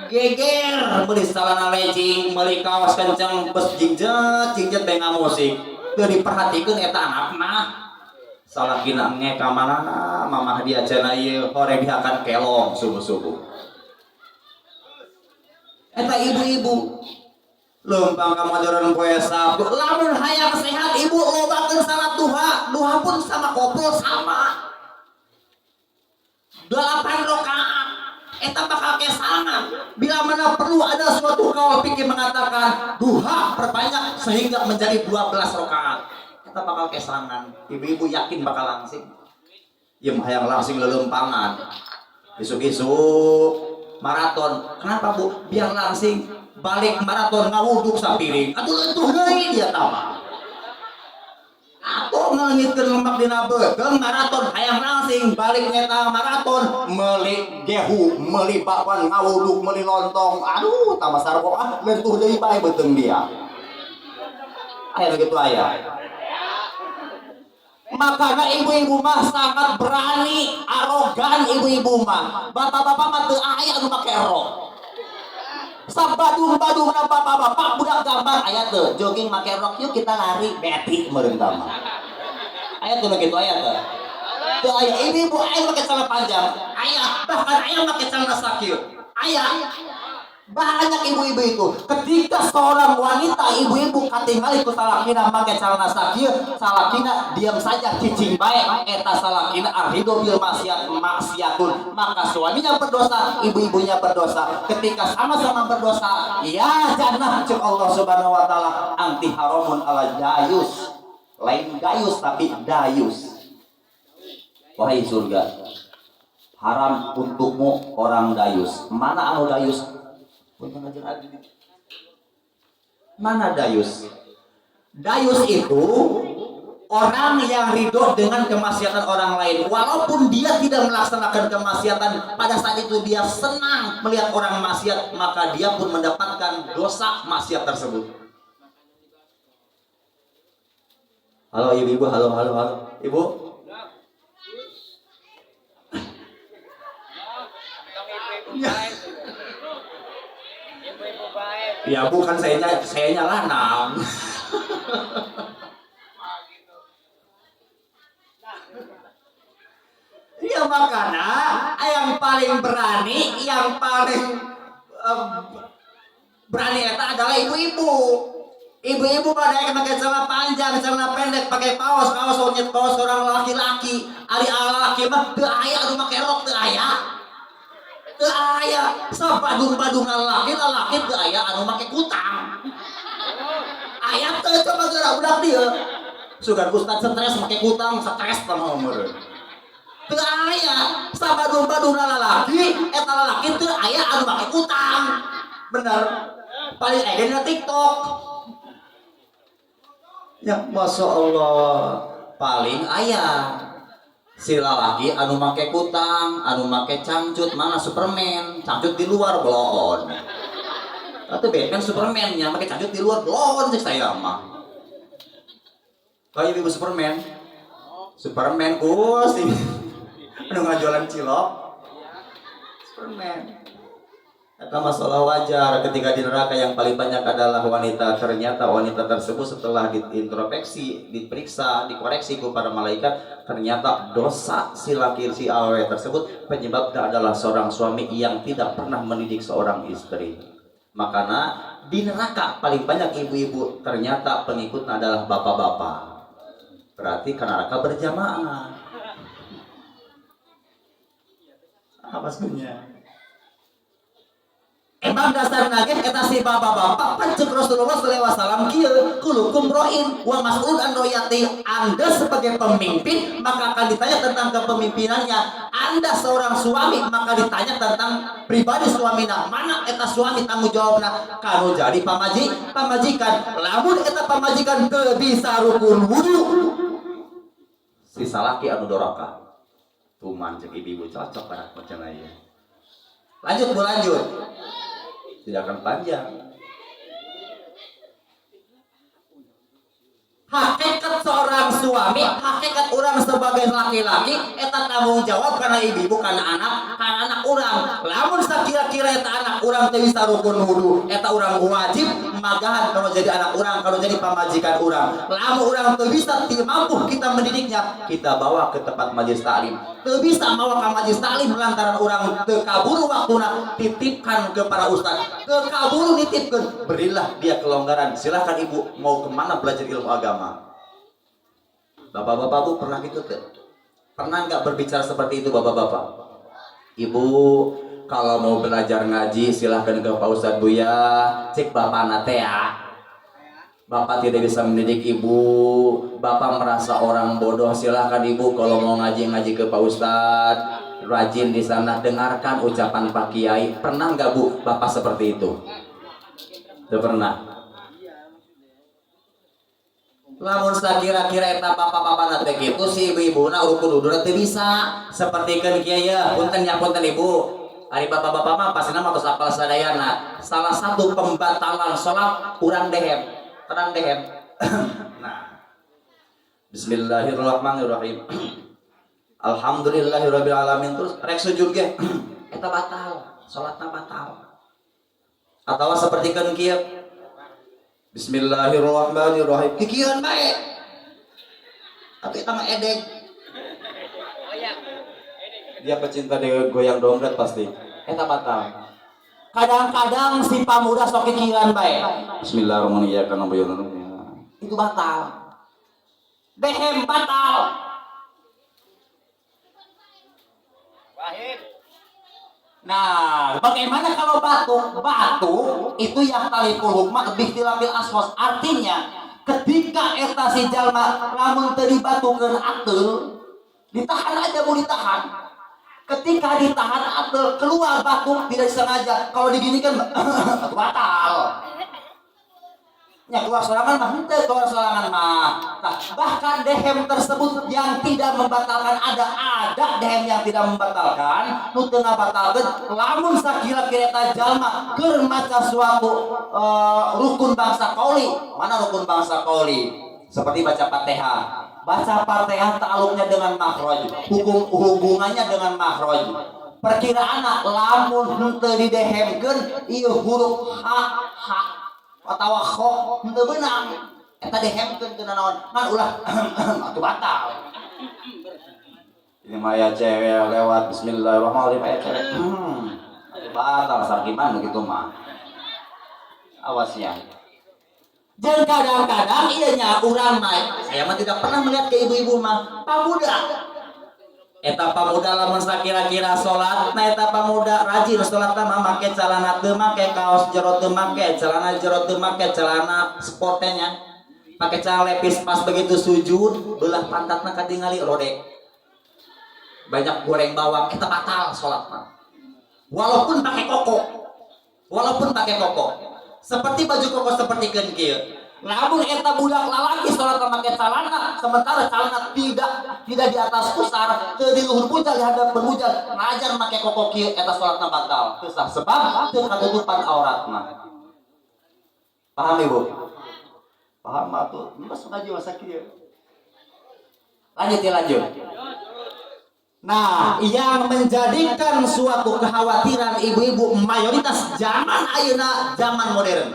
Geger beli celana legging, beli kaos kenceng, bes jingjet benga musik. Teu diperhatikeun eta anakna. Salakina engke ka manana, mamah dia cenah ieu horeng dihakan kelong subuh-subuh. Eta ibu-ibu leumpang ka modern poe Sabtu, lamun hayang sehat ibu lobakeun salat duha, duha pun sama koplo sama. 8 rakaat. Eta bakal kesangan bila mana perlu ada suatu kaul fikih mengatakan duha perbanyak sehingga menjadi 12 rakaat. Eta bakal kesangan. Ibu-ibu yakin bakal langsing. Ieu mah hayang langsing lelempangan. Isuk-isuk maraton. Kenapa Bu? Biar langsing balik maraton ngawuduk sapiring. Atuh leutuh deui dia tama. Atau ngelengitkeun lemak dina beuteung maraton hayang langsing balik nyeta maraton meuli gehu meuli bakwan ngawuduk meuli lontong aduh tambah sarbo leutuh deui bae beuteung dia aya gitu aya. Makanya ibu-ibu mah sangat berani arogan ibu-ibu mah bapak-bapak mah teu aya anu make rok. Sabadung-badung na bapak-bapak budak gambar aya teu jogging make rok yuk kita lari beti meureun tah mah. Aya teu kitu aya teu. Teu aya ibu-ibu aya make celana panjang, aya bahkan aya make celana sakieu. Aya banyak ibu-ibu itu ketika seorang wanita ibu-ibu katingali ku salakina make celana sakieu, salakina diam saja cicing bae eta salakina arido bil maksiatun, maka suaminya berdosa, ibu-ibunya berdosa. Ketika sama-sama berdosa, ya jannah cek Allah Subhanahu wa taala anti haramun ala dayus. Lain gayus tapi dayus. Wahai surga, haram untukmu orang dayus. Mana anu dayus? Mana dayus? Dayus itu orang yang ridho dengan kemaksiatan orang lain, walaupun dia tidak melaksanakan kemaksiatan, pada saat itu dia senang melihat orang maksiat, maka dia pun mendapatkan dosa maksiat tersebut. Halo ibu-ibu, halo ibu. Ya bukan saya lanang. Ya makanya yang paling berani, yang paling berani eta adalah ibu-ibu. Ibu-ibu pada pakai celana panjang, celana pendek, pakai kaos onyet kaos orang laki-laki. Ari laki mah teu aya anu make rok teu aya. Teu aya. Sabadung-badung lalaki teu aya anu make kutang. Aya teu coba geura budak dieu. Sugan ustad stres make kutang, stres mah meureun. Teu aya. Sabadung-badung lalaki eta lalaki teu aya anu make kutang. Bener. Paling aya dina TikTok. Ya Masya Allah paling ayah
si lalaki anu make kutang, anu make cangcut, mana Superman, cangcut di luar belon. Atau Batman Superman nya make cangcut di luar belon cek saya mah. Kayak ibu Superman. Superman sih. Anu ngajualan cilok. Superman. Eta masalah wajar ketika di neraka yang paling banyak adalah wanita. Ternyata wanita tersebut setelah diintrospeksi, diperiksa, dikoreksi kepada malaikat, ternyata dosa si laki si awe tersebut penyebabnya adalah seorang suami yang tidak pernah mendidik seorang istri. Makanya di neraka paling banyak ibu-ibu, ternyata pengikutnya adalah bapak-bapak. Berarti ke neraka berjamaah. Apa sebenarnya? Emang dasar nagih eta si bapak-bapak pancek Rasulullah sallallahu alaihi wasallam kieu kulukum roin wa mas'ul an royati. Anda sebagai pemimpin maka akan ditanya tentang kepemimpinannya. Anda seorang suami maka ditanya tentang pribadi suamina. Mana eta suami tanggung jawabna? Kanu jadi pamajikan. Lamun eta pamajikan teu bisa rukun wudu. Si salaki anu doraka. Tuman cek ibu cocok pada macam ieu. Lanjut. Tidak akan panjang. Hakikat seorang suami, hakikat orang sebagai laki-laki, eta tanggung jawab karena ibu karena anak orang. Lamun sakira-kira eta anak orang teu bisa rukun wudu, eta orang wajib magahan kalau jadi anak orang, kalau jadi pamajikan orang. Lamun orang teu bisa mampu kita mendidiknya, kita bawa ke tempat majelis taklim. Teu bisa bawa ke majelis taklim lantaran orang teu kaburu waktuna, titipkan ke para ustaz. Teu kaburu nitipkeun, berilah dia kelonggaran. Silahkan ibu mau kemana belajar ilmu agama. Bapak-bapak bu pernah gitu tuh? Pernah nggak berbicara seperti itu bapak-bapak? Ibu kalau mau belajar ngaji silahkan ke Pak Ustadz Buya. Cek bapak nate ya. Bapak tidak bisa mendidik ibu. Bapak merasa orang bodoh, silahkan ibu kalau mau ngaji ke Pak Ustadz. Rajin di sana, dengarkan ucapan Pak Kiai. Pernah nggak bu bapak seperti itu? Tidak pernah. Lamun kira-kira eta bapak-bapak nate kitu si ibu-ibuna rukun uduna teu bisa sapertikeun kieu ya. Punten ibu. Ari bapak-bapak mah pasina mah tos apal sadayana. Salah satu pembatalan salat urang dehem. Tenang dehem. Nah. Bismillahirrahmanirrahim. Alhamdulillahirabbil alamin terus rek sujud ge. Eta batal, salatna batal. Atawa sapertikeun kieu Bismillahirrahmanirrahim. Kikian baik. Tapi sama edek. Dia pecinta dia goyang dompet pasti. Eta batal. Kadang-kadang si pamuda sok kikian baik. Bismillahirrahmanirrahim. Itu batal. Dehem batal. Wahid. Nah, bagaimana kalau batuk? Batuk itu yang talikul hukma bihtilabil aswas. Artinya, ketika eta si jalma lamun teu dibatukeun ateul, ditahan aja mau ditahan. Ketika ditahan ateul keluar batuk tidak sengaja. Kalau diginikan batal. Ya keluar sorangan mah henteu keluar sorangan mah. Nah, bahkan dehem tersebut yang tidak membatalkan ada dehem yang tidak membatalkan nu teu ngabatalkeun lamun sakira-kira eta jalma keur maca suatu rukun bangsa qauli. Mana rukun bangsa qauli? Seperti baca Fatihah. Baca Fatihah ta'alluqnya dengan makhraj, hubungannya dengan makhraj. Perkiraanna lamun teu didehemkeun ieu huruf ha atawa kho henteu beunang eta dehemkeun teu naon man ulah atuh batal. Ini maya cewek lewat bismillahirrahmanirrahim aya cewek atuh batal sarkiman begitu mah. Awasnya. Dan kadang-kadang ieu nya urang mah saya mah tidak pernah melihat ke ibu-ibu mah pamuda. Eta pamuda lamun sakira-kira salat, nah eta pamuda rajin salatna mah make celana teu make kaos jero teu make, celana jero teu make, celana sportnya. Pakai celana lepis pas begitu sujud, belah pantatna katingali rodek. Banyak goreng bawang, eta batal salatna. Walaupun pakai koko. Seperti baju koko seperti keun kieu.
Lamun eta budak lalaki sholat make calana, sementara calana tidak di atas pusar, teu di luhur bujal di hadap berbujal, najan make koko kieu eta sholatna batal. Teu sah sebab teu katutupan auratna. Paham Ibu? Paham atuh. Mas ngaji masa kieu. Lanjut. Nah, yang menjadikan suatu kekhawatiran ibu-ibu mayoritas zaman ayeuna zaman modern.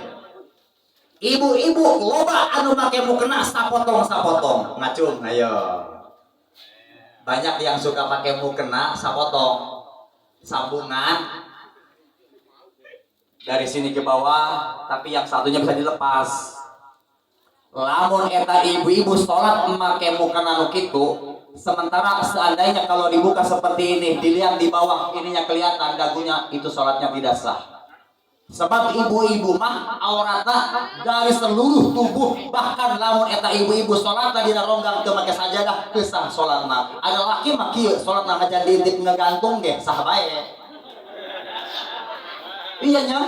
Ibu-ibu loba anu make mukena sapotong. Ngacung ayo. Banyak yang suka pakai mukena sapotong. Sambungan dari sini ke bawah, tapi yang satunya bisa dilepas. Lamun eta ibu-ibu sholat make mukena nu kitu, sementara seandainya kalau dibuka seperti ini, dilihat di bawah ininya kelihatan dagunya, itu sholatnya tidak sah. Sebab ibu-ibu mah auratna dari seluruh tubuh, bahkan lamun eta ibu-ibu sholatna dina ronggang teu make sajadah teu sah sholatna. Ada laki mah kieu sholatna ngajan diintip ngegantung ge sah bae. Iya nya.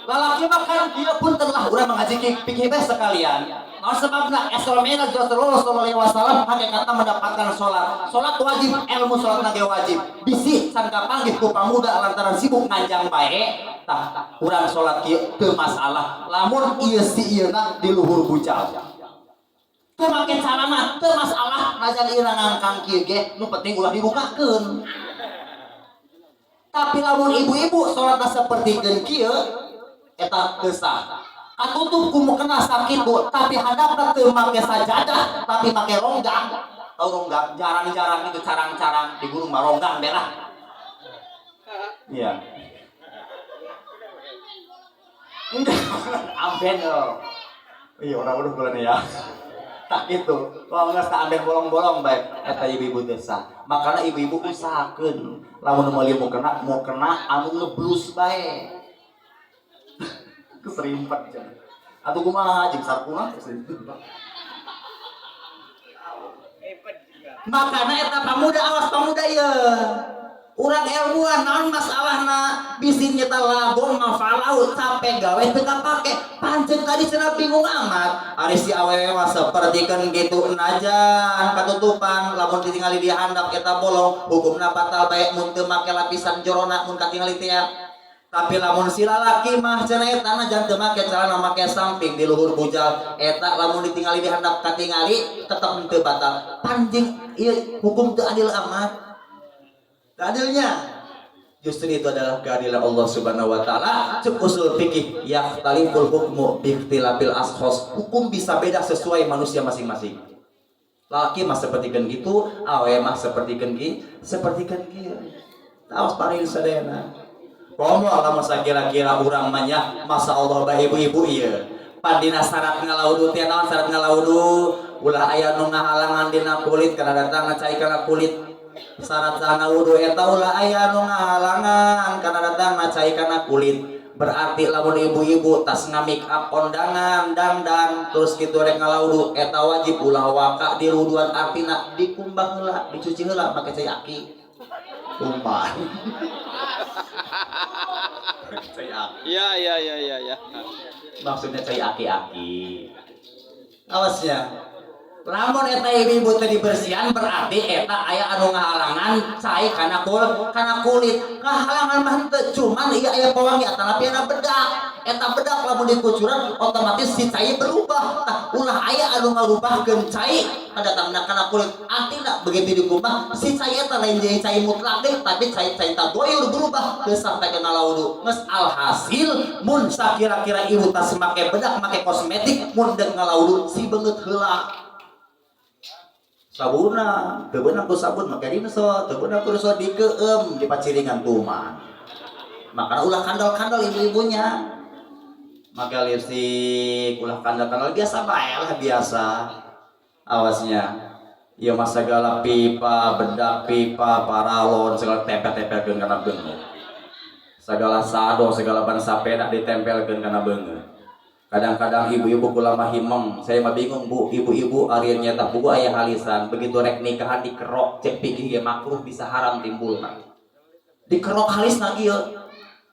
Lalaki mah kan kieu punten lah urang mengaji pikir bae sekalian. Naon sebabna Rasulullah sallallahu alaihi wasallam hakikatna mendapatkan sholat. Sholat wajib, ilmu sholatna ge wajib. Bisi sangka panggih ku pamuda lantaran sibuk nganjang bae. Tah urang sholat kieu teu masalah. Lamun ieu si ieuna di luhur bucal. Teu make calana teu masalah, najan ieu ngangkang kieu ge nu penting ulah dibukakeun. Tapi lamun ibu-ibu sholatna sapertikeun kieu eta teu sah. Katutup ku mukena sakit Bu, tapi handapna teu make sajadah, tapi make ronggang. Tahu ronggang? Jarang-jarang itu carang-carang di gunung mah ronggang belah. Iya. Amben loh. Iya, orang udah bulan ya. Tak itu. Wah, geus teh amben bolong-bolong bae eta ibu-ibu teh sah. Makana ibu-ibu usahakeun lamun meuli mukena anu ngeblus bae. Keserimpet jangan. Atau kumaha jeung sarkuna keserimpet. Makana eta pamuda awas pamuda ieu. Urang ilmuwan naon masalahna bisi nyeta lagong mafalau capek gawe teu kapake. Pancen tadi cenah bingung amat. Ari si awewe mah sapertikeun kitu najan katutupan lamun ditingali di handap eta bolong hukumna batal bae mun teu make lapisan jorona mun katingali teh. Tapi lamun si lalaki mah cenah eta najan teu make calana make samping di luhur bujal eta lamun ditingali di handap katingali tetep teu batal. Panjing ieu hukum teu adil amat. Adilnya justru itu adalah keadilan Allah Subhanahu wa taala. Cek usul fikih yahtaliful hukmu bi ikhtilafil ashkhas. Hukum bisa beda sesuai manusia masing-masing. Laki mah sapertikeun gitu, awe mah sapertikeun kieu. Taos paring sadayana. Komo lamun sakira-kira urang mah nya masyaallah bae ibu-ibu ieu. Pandina syarat ngalaudu teh naon syarat ngalaudu? Ulah aya nu ngahalangan dina kulit kana datang ngacai kana kulit. Syarat sana wudu eta ulah aya nu ngahalangan kana datang ngacai kana kulit. Berarti lamun ibu-ibu tas ngamik up kondangan dandan terus kitu rek ngalaudu eta wajib ulah waka di ruduan artina dikumbang heula, dicuci heula make cai aki. Kumbang. Cai aki.
Ya.
Maksudnya cai aki-aki. Awasnya. Lamun eta ibu-ibu teh dibersihan berarti eta aya anu ngahalangan cai kana kulit. Ngahalangan mah henteu, cuman ieu aya pewangi atanapi ana bedak. Eta bedak lamun dikucuran otomatis si cai berubah. Tah ulah aya anu ngarubahkeun cai kadatangna kana kulit. Artina begitu dikumbah si cai eta lain jadi cai mutlak deh, tapi cai tagoyur berubah geus sampai kana laudu. Geus alhasil mun sakira-kira ibu tas make bedak make kosmetik mun deuk ngalaudu si beungeut heula. Sabuna, teu beunang ku sabun make dina so, teu beunang ku so dikeueum di paciringan tuman. Makana ulah kandal-kandal ibu-ibunya. Make lipstik, ulah kandal-kandal biasa bae lah biasa. Awasnya. Ieu mah sagala pipa, bedak pipa, paralon, segala tempel-tempelkeun kana beungeut. Segala sado, segala ban sapeda ditempelkeun kana beungeut. Kadang-kadang ibu-ibu kula mah himeng, saya mah bingung Bu, ibu-ibu ari nyata buku aya halisan, begitu rek nikahan dikerok, cek pikir ge makruh bisa haram timbulna. Dikerok halis na kieu.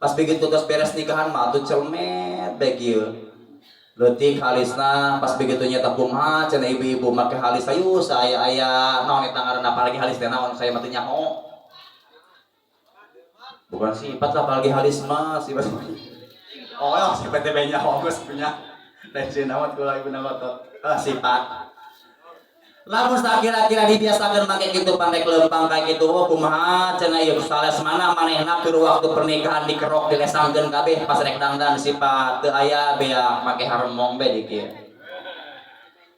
Pas begitu tos beres nikahan mah atuh celmet bae kieu. Leutik halisna pas begitu nyata kumaha cenah ibu-ibu make halis ayu saya aya naon eta ngaranna apalagi halis teh naon saya mah teu nyaho. Bukan sifat lah apalagi halis mah sifat. Oh ya sifat teh benya geus punya. Dan si naon kula ibu naotot. Sifat. Lamun sakira-kira dibiasakeun make kitu pandek lempang kayak gitu oh kumaha cenah ieu sales mana manehna keur waktu pernikahan dikerok dilesangkeun kabeh pas rek dangdan sifat teu aya bea make harmong be dikieu.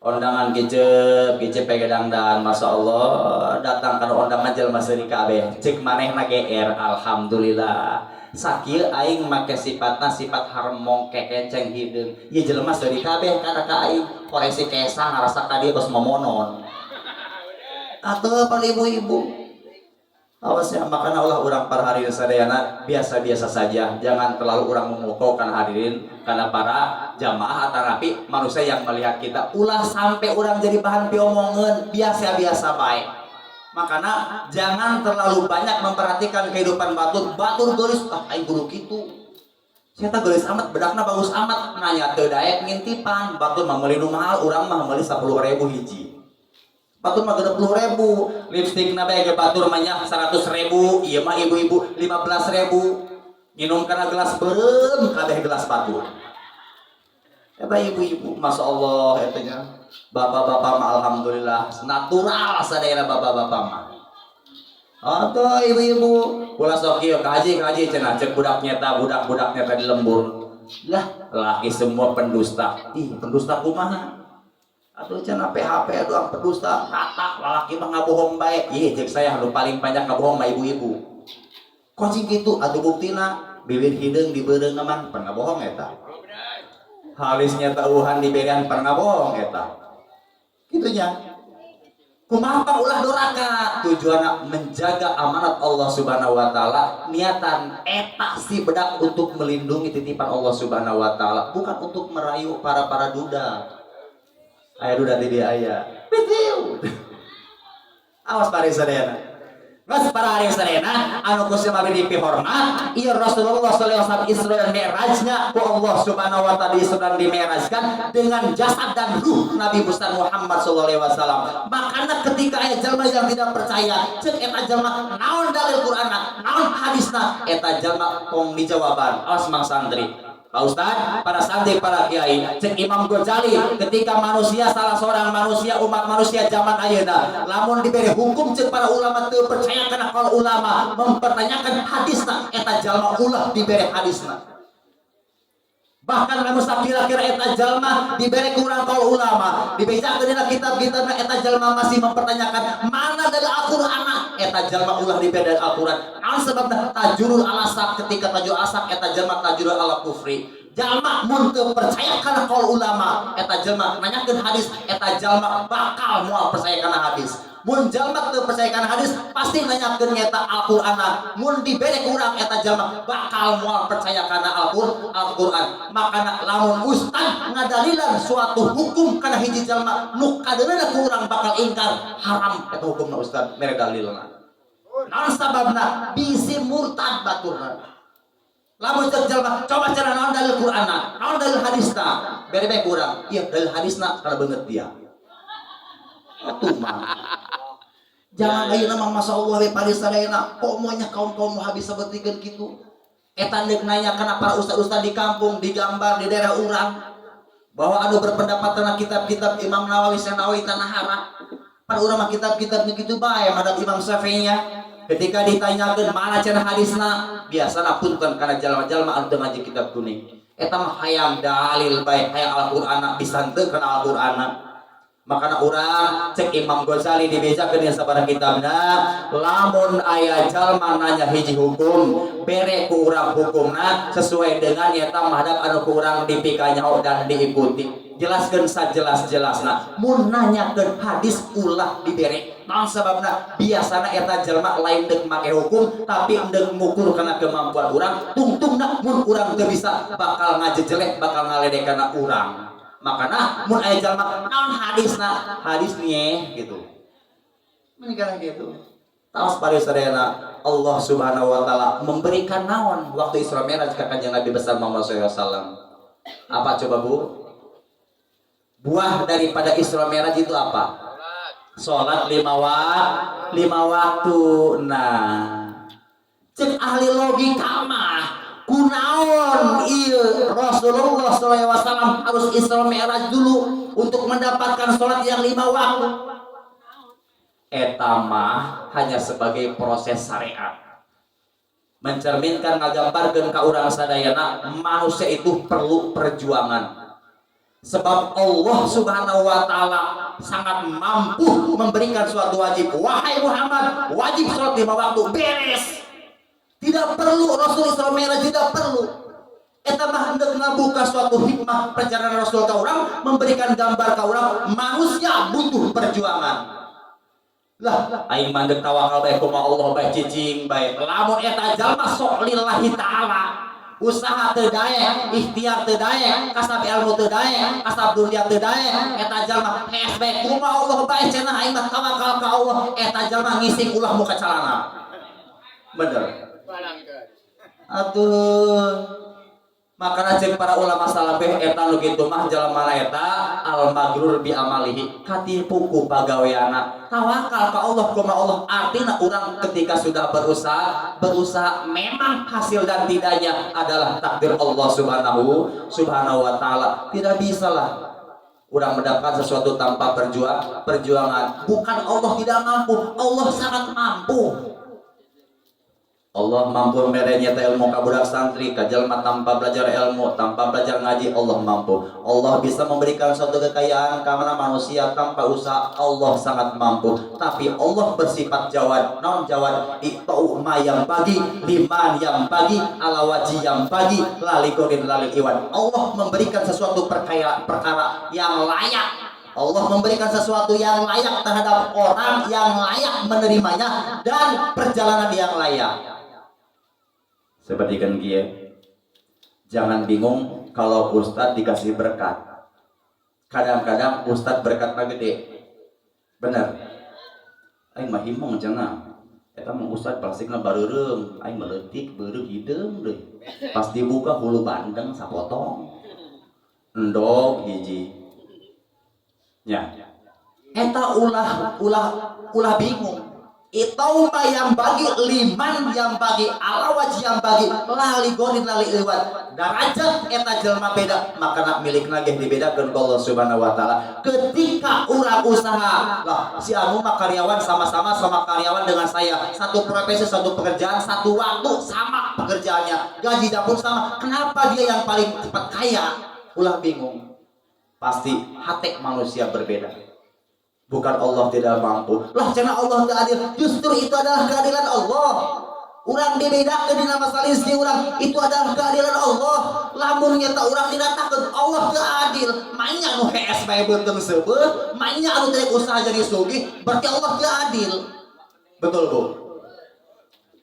Undangan gece pege dangdan masyaallah datang kana undangan jelema seuri kabeh ceuk manehna GR alhamdulillah. Sakieu aing make sifatna sifat harmong kekeceng hideung. Ieu jelema seuri kabeh kana ka aing koresi kesa ngarasa ka dieu geus momonon. Atuh pan ibu-ibu. Awas ya makana Allah urang para hadirin sadayana biasa-biasa saja, jangan terlalu urang memukaukan hadirin karena para jamaah atarapi manusia yang melihat kita ulah sampai urang jadi bahan piomongan biasa-biasa baik. Makanya jangan terlalu banyak memperhatikan kehidupan batur geus aing kudu kitu. Sia teh geus amat bedakna bagus amat nanya teu daek ngintipan batur mah meuli nu mahal urang mah meuli 10.000 hiji. Batur mah 60.000, lipstik na bae ge batur mah nya 100.000, ieu mah ibu-ibu 15.000. Nginum kana gelas beureum kabeh gelas batur. Eta ibu-ibu masyaallah eta nya. Bapak-bapak mah alhamdulillah natural sadayana bapak-bapak mah. Atuh ibu-ibu, ulah sok ieu kaji cenah ceuk budak nyeta di lembur. Lah, laki semua pendusta. Ih, pendusta kumaha? Aduh cenah PHP doang pendusta, ratak lalaki mah ngabohong bae. Ih, cek saya anu paling banyak ngabohong mah ibu-ibu. Kocing kitu atuh buktina bibir hideung dibeureung mah pernah bohong eta. Halisnya tauhan diberian pernah bohong eta. Kitu nya. Kumaha pang ulah doraka? Tujuanna menjaga amanat Allah Subhanahu wa taala, niatan eta si bedak untuk melindungi titipan Allah Subhanahu wa taala, bukan untuk merayu para duda. Aya duda di dia aya. Pitiu. Awas pare sadayana. Geus para hari sadayana anu Gusti abdi dipihormat, ieu Rasulullah sallallahu alaihi wasallam Isra dan Mi'rajna ku Allah Subhanahu wa taala Isra dan dimi'rajkan dengan jasad dan ruh Nabi besar Muhammad sallallahu alaihi wasallam. Makana ketika aya jalma yang tidak percaya, ceuk eta jalma naon dalil Qur'anna, naon hadisna, eta jalma tong dijawaban. Awas mang santri. Pak Ustad, para santri, para kiai, cek Imam Ghazali ketika manusia salah seorang manusia umat manusia zaman ayeuna lamun diberi hukum cek para ulama teu percaya kana kalau ulama mempertanyakan hadisna eta jalma ulah diberi hadisna. Bahkan lamun sakira-kira eta jalma diberi kurang kalau ulama dibejakeun dina kitab-kitabna eta jalma masih mempertanyakan mana dari Al-Qur'an eta jalma ulah diberi dari Al-Qur'an. Naon sebabna tajurul alasak ketika tajur asak eta jalma tajurul ala kufri. Jalma mun teu percaya kana qaul ulama eta jalma nanyakeun hadis eta jalma bakal moal percaya kana hadis. Mun jalma teu percaya kana hadis pasti nanyakeun eta Al-Qur'an. Mun dibere kurang eta jalma bakal moal percaya kana Al-Qur'an. Makana lamun ustad ngadalilan suatu hukum kana hiji jalma nu kadeuna kurang bakal ingkar haram eta hukumna ustad mere dalilna. Naon sababna bisi murtad baturna. Lamun cek jalma coba cara naon dalil Qur'anna, naon dalil hadisna, bere bae kurang. Iya dalil hadisna kana beungeut dia. Atuh mah. Jangan ayeuna mah masyaallah we pari sadayana komonya kaum-kaum habis sabeutikeun kitu. Eta deuk nanya kana para ustaz-ustaz di kampung, digambar di daerah urang bahwa anu berpendapat tentang kitab-kitab Imam Nawawi Sanawi Tanahara. Pan urang mah kitab-kitabnya kitu bae madhab Imam Syafi'inya. Ketika ditanyakan mana cenah hadisna, biasana punten kana jalma-jalma anu teu ngaji kitab kuning. Eta mah hayang dalil bae, hayang Al-Qur'an bisa teu kana Al-Qur'an. Makana urang cek Imam Ghazali dibejakeun dina sabaraha kitabna, lamun aya jalma nanya hiji hukum, bere ku urang hukumna sesuai dengan eta madhab anu ku urang dipikayaho dan diikuti. Jelaskeun sajelas-jelasna. Mun nanyakeun hadis ulah dibere. Naon sababna? Biasana eta jalma lain deuk make hukum tapi deuk ngukur kana kemampuan urang. Tungtungna mun urang teu bisa bakal ngajejelek, bakal ngaledekana urang. Makana mun aya jalma naon hadisna? Hadis nih gitu. Menikah gitu. Taos pare sadayana Allah Subhanahu wa taala memberikan naon waktu Isra Mi'raj ka Kanjeng Nabi besar Muhammad sallallahu alaihi wasallam. Apa coba Bu?
Buah daripada Isra Mi'raj itu apa? Sholat 5 waktu. Nah, cek ahli logika mah kunaon iya Rasulullah SAW harus Isra Mi'raj dulu untuk mendapatkan sholat yang 5 waktu. Eta mah hanya sebagai proses syariat, mencerminkan ngagambarkeun ka urang sadayana manusia itu perlu perjuangan. Sebab Allah Subhanahu wa taala sangat mampu memberikan suatu wajib. Wahai Muhammad, wajib sholat 5 waktu beres. Tidak perlu Rasul Isra Mi'raj, tidak perlu. Eta mah hendak ngabuka suatu hikmah perjalanan Rasul ka urang, memberikan gambar ka urang manusia butuh perjuangan. Lah aing mandek tawakal bae kumaha Allah bae cicing bae. Lamun eta jalma sok lillahi taala, usaha teu daek, ikhtiar teu daek, kasab ilmu teu daek, kasab dunia teu daek, eta jalma hees bae kumaha Allah bae cenah aing mah tawakal ka Allah, eta jalma ngising ulah muka calana. Bener. Atuh. Makana cek para ulama salafeh eta nu kitu mah jalma eta al magrur bi amalihi, katipu ku pagaweana. Tawakal ka Allah kumaha Allah, artina urang ketika sudah berusaha memang hasil dan tidaknya adalah takdir Allah subhanahu wa taala. Tidak bisalah urang mendapatkan sesuatu tanpa perjuangan. Bukan Allah tidak mampu, Allah sangat mampu. Allah mampu merenya ilmu ka budak santri, ka jalma tanpa belajar ilmu, tanpa belajar ngaji, Allah mampu. Allah bisa memberikan suatu kekayaan ka manusia tanpa usaha, Allah sangat mampu. Tapi Allah bersifat jawad, non jawad, itau ma yang bagi, liman yang bagi, ala waji yang bagi, lalikorin lalikiwan. Allah memberikan sesuatu perkara yang layak. Allah memberikan sesuatu yang layak terhadap orang yang layak menerimanya dan perjalanan yang layak. Seperti kan kia, jangan bingung kalau ustadz dikasih berkat. Kadang-kadang ustadz berkatnya gede, bener. Aing mah himong cenah. Eta mah ustadz plastikna bareureum, aing meletik beureum hideung deui. Pas dibuka hulu bandeng sapotong. Endog hiji. Nya. Eta ulah bingung. Itau yang bagi, liman yang bagi, ala wajih yang bagi, lali gonin lali lewat darajat eta jelma beda, maka nak milik lagi dibedakan Allah Subhanahu wa taala. Ketika urang usaha lah si anu mah karyawan sama-sama karyawan dengan saya, satu profesi, satu pekerjaan, satu waktu sama pekerjaannya, gaji pun sama, kenapa dia yang paling cepat kaya? Ulah bingung. Pasti hati manusia berbeda. Bukan Allah tidak mampu. Lah cenah Allah teu adil. Justru itu adalah keadilan Allah. Urang dibedakeun dina masalah istri urang, itu adalah keadilan Allah. Lamun nyata urang dinatakeun Allah teu adil, mainnya nu hees bae beuteung seubeuh, mainnya anu teh usaha jadi sugih, berarti Allah teu adil. Betul, Bu?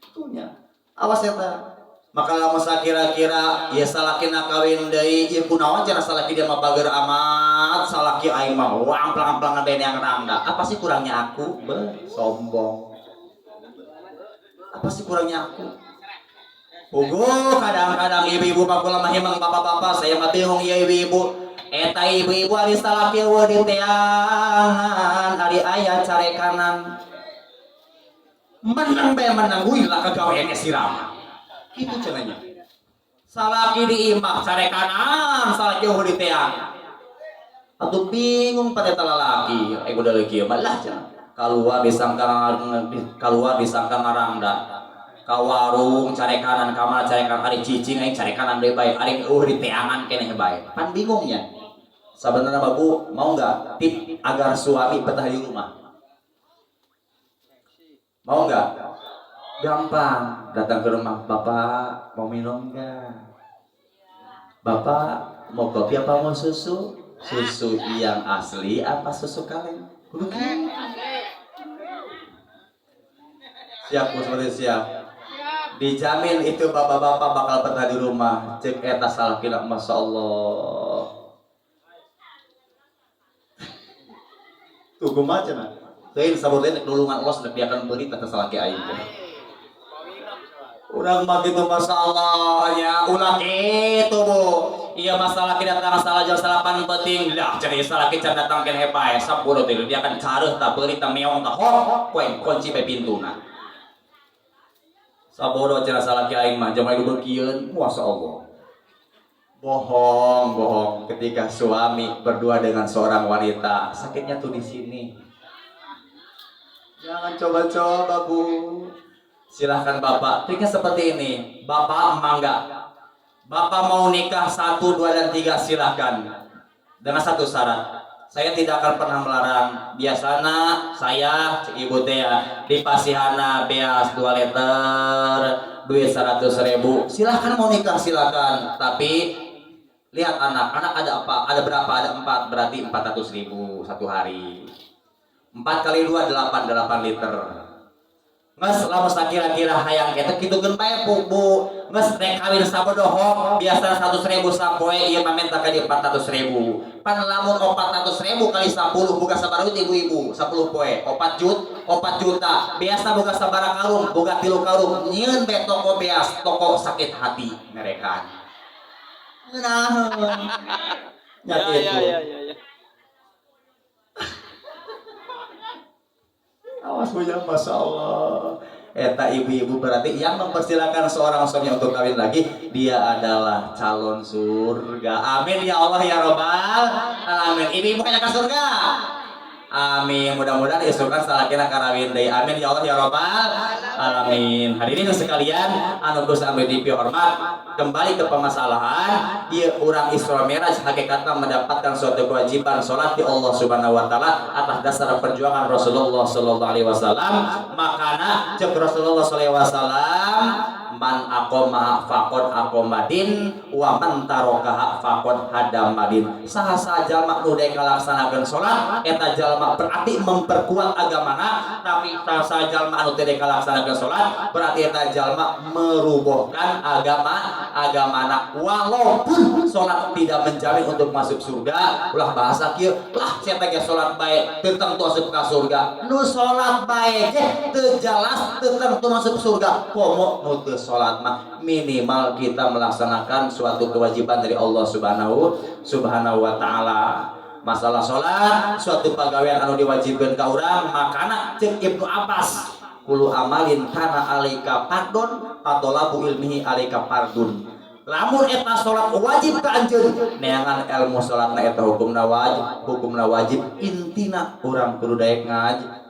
Itunya. Awas eta. Maka lamun kira-kira ya salakina kawin deui ieu kunaon cenah salaki dia mah bager amat, salaki aing mah wamplang-amplang yang rangga. Apa sih kurangnya aku? Sombong. Apa sih kurangnya aku? Puguh kadang-kadang ibu-ibu pakula mah himang bapak-bapak saya mah bingung ieu ibu-ibu. Eta ibu-ibu ari salaki weu di teangan, ari aya carekanan. Menang bae menang euy lah kagaweannya sirama. Itu cenanya. Salaki di imah care kanan, salaki eueuh di teang. Atuh bingung pada talalaki, ego da leuki malah cenah. Kaluar disangka ngarangda. Ka warung care kanan, ka mana care kanan, ari cicing aing care kanan deui bae, ari eueuh di teangan keneh bae. Pan bingungnya. Sabenerna Bu, mau enggak tip agar suami betah di rumah? Mau enggak? Gampang, datang ke rumah, Bapak mau minum enggak? Bapak mau kopi apa mau susu? Susu yang asli apa susu kaleng? Siap, Bu, seperti siap. Dijamin itu bapak-bapak bakal betah di rumah. Cek eta salakina, Masya Allah. Tuh kumaha cenah. Teuing sabutna nulungan Allah sedek diakan beri tata salaki aing. Urang mah kitu Masya Allah nya, ulah kitu Bu.
iya masalah kita datang salah jam salapan penting dah jadi salah kita datang kan hebat sapuro tuh dia akan caruh tak beri tak meong tak hok poin kunci pe pintuna sapuro cara salah kiaing mah jam itu berkian masya Allah bohong ketika suami berdua dengan seorang wanita sakitnya tuh di sini jangan coba-coba bu silahkan bapak triknya seperti ini bapak mangga bapak mau nikah 1, 2, dan 3 silahkan dengan satu syarat saya tidak akan pernah melarang biasanya saya ibu teh ya di pasihana beas 2 liter duit 100.000 silahkan mau nikah silahkan tapi lihat anak ada apa ada berapa ada 4 berarti 400.000 satu hari 4 kali 2 8 liter nges lama kira-kira hayang kita gitu kan bae bu nges rek kawin sabodoh biasa 100.000 sampoe ieu mah minta ka 400.000 pan lamun 400.000 kali 10 boga sabaraha ibu-ibu 10 poe 4 juta biasa boga sabaraha karung boga 3 karung nyieun be toko beas toko sakit hati merekan naon nya kitu awas bujang masya Allah eta ibu-ibu berarti yang mempersilakan seorang suami untuk kawin lagi dia adalah calon surga amin ya Allah ya Rabbal alamin ibu-ibu kaya ke surga amin mudah-mudahan isukan salakina karawin deui amin ya Allah ya Rabbal alamin hadirin sekalian anu geus ambe dipi hormat kembali ke permasalahan ieu urang Isra Mi'raj hakikatna mendapatkan suatu kewajiban salat di Allah Subhanahu wa taala atas dasar perjuangan Rasulullah sallallahu alaihi wasallam makana cek Rasulullah sallallahu alaihi wasallam man aqoma faqad aqomadin wa man tarakaha faqad hadamadin saha jalma nu deui ngalaksanakeun salat eta jalma berarti memperkuat agamana tapi saha jalma anu teu deui ngalaksanakeun salat berarti eta jalma merubuhkan agamana walaupun salat tidak menjamin untuk masuk surga ulah bahasa kieu lah sia teh salat bae teu tentu asup ka surga nu salat bae ge teu jelas teu tentu masuk surga pomo nu teu salat mah minimal kita melaksanakan suatu kewajiban dari Allah Subhanahu wa taala masalah salat suatu pagawean anu diwajibkeun ka urang makana ceuk Ibnu Abbas kulu amalin kana alika pardon patolabu ilmihi alika pardun lamun eta salat wajib ka anjeun neangan ilmu salatna eta hukumna wajib intina urang kudu daek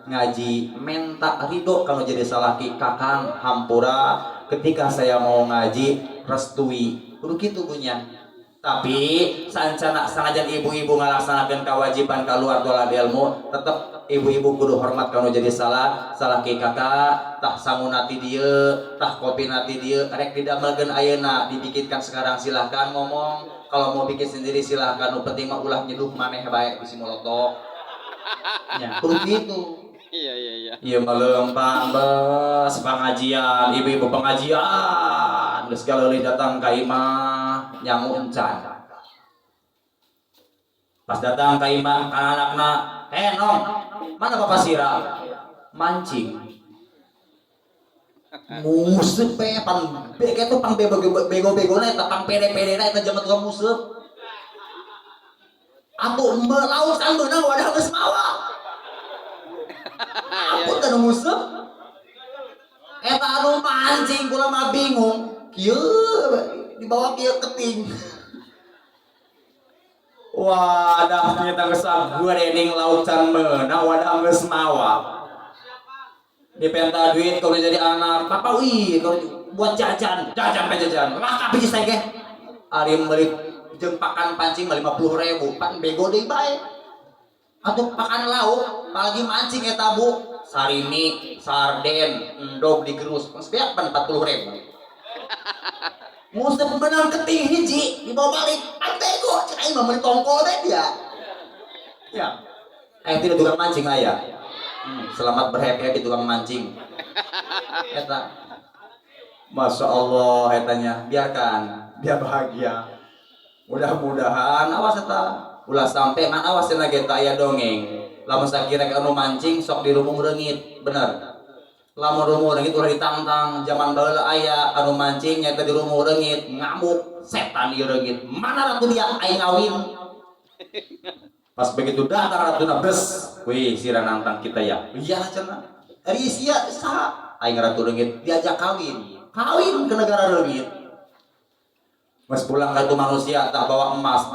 ngaji menta ridho kalau jadi salaki kakang hampura ketika saya mau ngaji restui kudu kitu punya tapi sanajan ibu-ibu ngalaksanakeun kewajiban keluar dolar ilmu tetap ibu-ibu kudu hormat kalau jadi salaki kakak tah sangunati dieu tah kopinati dieu rek didamelkeun ayeuna dibikitkan sekarang silahkan ngomong kalau mau bikin sendiri silahkan nu penting mah ulah nyeduh maneh bae bisi molotok nya kudu kitu iya melempang bes pengajian ibu-ibu pengajian geus galeuli datang ka imah nyangu encan pas datang ka imah ka anakna nong mana bapak sira mancing museup pe pan bege tuh pang bego-begona eta pang pede-pedena eta jaman tukang museup atuh laut kan beunang wadah geus mawa aku teu museup eta anu mancing kula mah bingung kieu dibawa kieu keting wadah ternyata geus sagurening laut can meunang wadah geus mawa dipenta duit kalau jadi anak papa wih kalau buat jajan lakap biji sege ari meuli jeung pakan pancing 50.000 pan bego deui bae atuh pakan lauk apalagi mancing eta bu sarimi sarden endog digerus setiap pan 40.000 museup benang keting hiji dibawa balik pan bego cek aing mah meuli tongkol teh dia ya aing tidak tukang mancing aya selamat berhappy tukang mancing eta masya Allah etanya biarkan dia bahagia mudah-mudahan awas eta ulah sampai ngan awas cenah ge aya dongeng lamun sakira anu mancing sok dirumung reungit bener
lamun rumu reungit ulah ditantang zaman baheula aya anu mancing nyaeta di rumu reungit ngamuk setan ieu reungit mana ratu dia aing ngawin pas begitu datang ratuna bes wih sira nantang kita ya iya cenah ari sia saha aing ratu reungit diajak kawin ke negara reungit mas pulang ke itu manusia tak bawa emas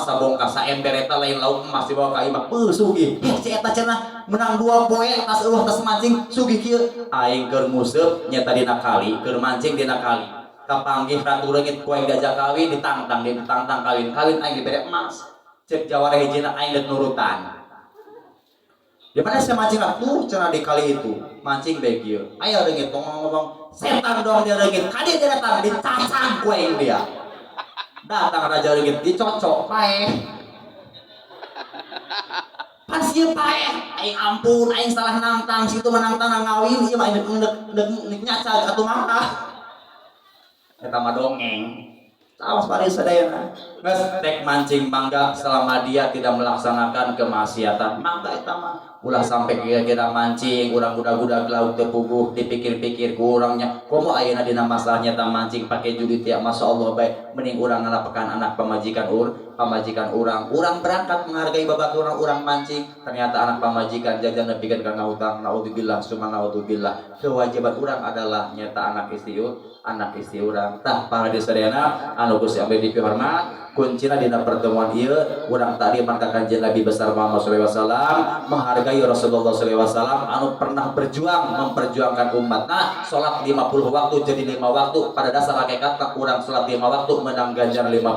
sabongkah saember eta lain lauk emas dibawa ka imah sugih si eta cenah menang 2 poe tas eueuh tas mancing sugih kieu aing keur museup nyata dina kali keur mancing dina kali kapanggih ratu reungit ku aing diajak kawin ditantang kawin aing dibere emas cek jawara hijina aing geus nurutan di mana saya mancing ratu cenah di kali itu mancing bae kieu aya reungit ngomong setan dong dia reungit kadi dia datang dicacang ku aing dia datang raja reungit dicocok paeh pas ieu paeh aing ampun aing salah nantang situ menantang ngawin ieu mah deuk nyaca atuh mangkah eta mah dongeng awas pari sadayana geus tek mancing mangga selama dia tidak melaksanakan kemaksiatan mangga eta mah ulah sampai kira-kira mancing urang budak-budak laut teu puguh dipikir-pikir ku urangnya komo ayeuna dina masalahnya ta mancing pake judi tiap masyaallah bae mending urang ngalapekan anak pamajikan urang berangkat menghargai babaturan urang mancing ternyata anak pamajikan jajan nepikeun kana hutang naudzubillah summa naudzubillah kewajiban urang adalah nyata anak istri urang tah para sadayana anu Gusti abdi dipihormat kuncina dina pertemuan ieu urang tadi mangka kanjeng Nabi besar Muhammad sallallahu alaihi wasallam menghargai Rasulullah sallallahu alaihi wasallam anu pernah memperjuangkan umatna salat 50 waktu jadi 5 waktu pada dasar hakikatna urang salat 5 waktu menang ganjar 50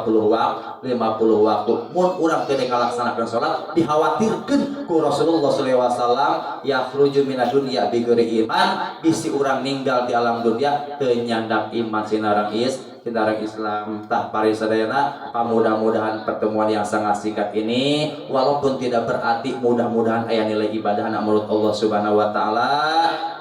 waktu mun urang teu ngalaksanakeun salat dikhawatirkeun ku Rasulullah sallallahu alaihi wasallam yakhruju minad dunya bi ghairi iman bisi urang ninggal di alam dunia teu nyandak iman sinarang Islam tah pari sadayana mudah-mudahan pertemuan yang sangat singkat ini walaupun tidak berarti mudah-mudahan aya nilai ibadah menurut Allah Subhanahu wa taala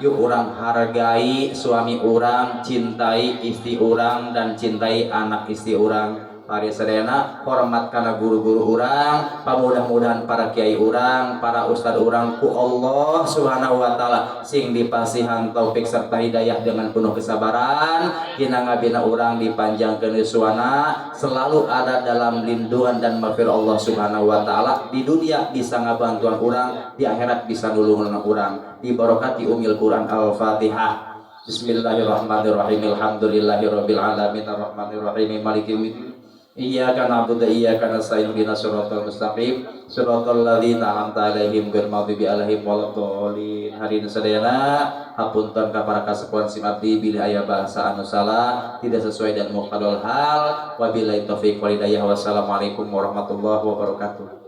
yuk urang hargai suami urang cintai istri urang dan cintai anak istri urang pari sadayana hormat kana guru-guru urang pamudah-mudahan para kiai urang para ustad urang ku Allah Subhanahu wa taala sing dipasihan taufik serta hidayah dengan penuh kesabaran dina ngabina urang dipanjangkeun yuswana selalu ada dalam lindungan dan maghfirah Allah Subhanahu wa taala di dunia bisa ngabantuan urang di akhirat bisa nulungan urang di barokati umil Quran Al-Fatihah Bismillahirrahmanirrahim Alhamdulillahirabbil alamin arrahmanirrahim maliki yaumiddin Iyyaka na'budu wa iyyaka nasta'in ihdinas siratal mustaqim siratal ladzina an'amta 'alaihim ghairil maghdubi alaihim waladdallin hadirin sadayana hapunten ka para kasepuhan sim abdi bila aya bahasa anu salah tidak sesuai dan muqtadal hal wabillahi taufiq wal hidayah wassalamualaikum warahmatullahi wabarakatuh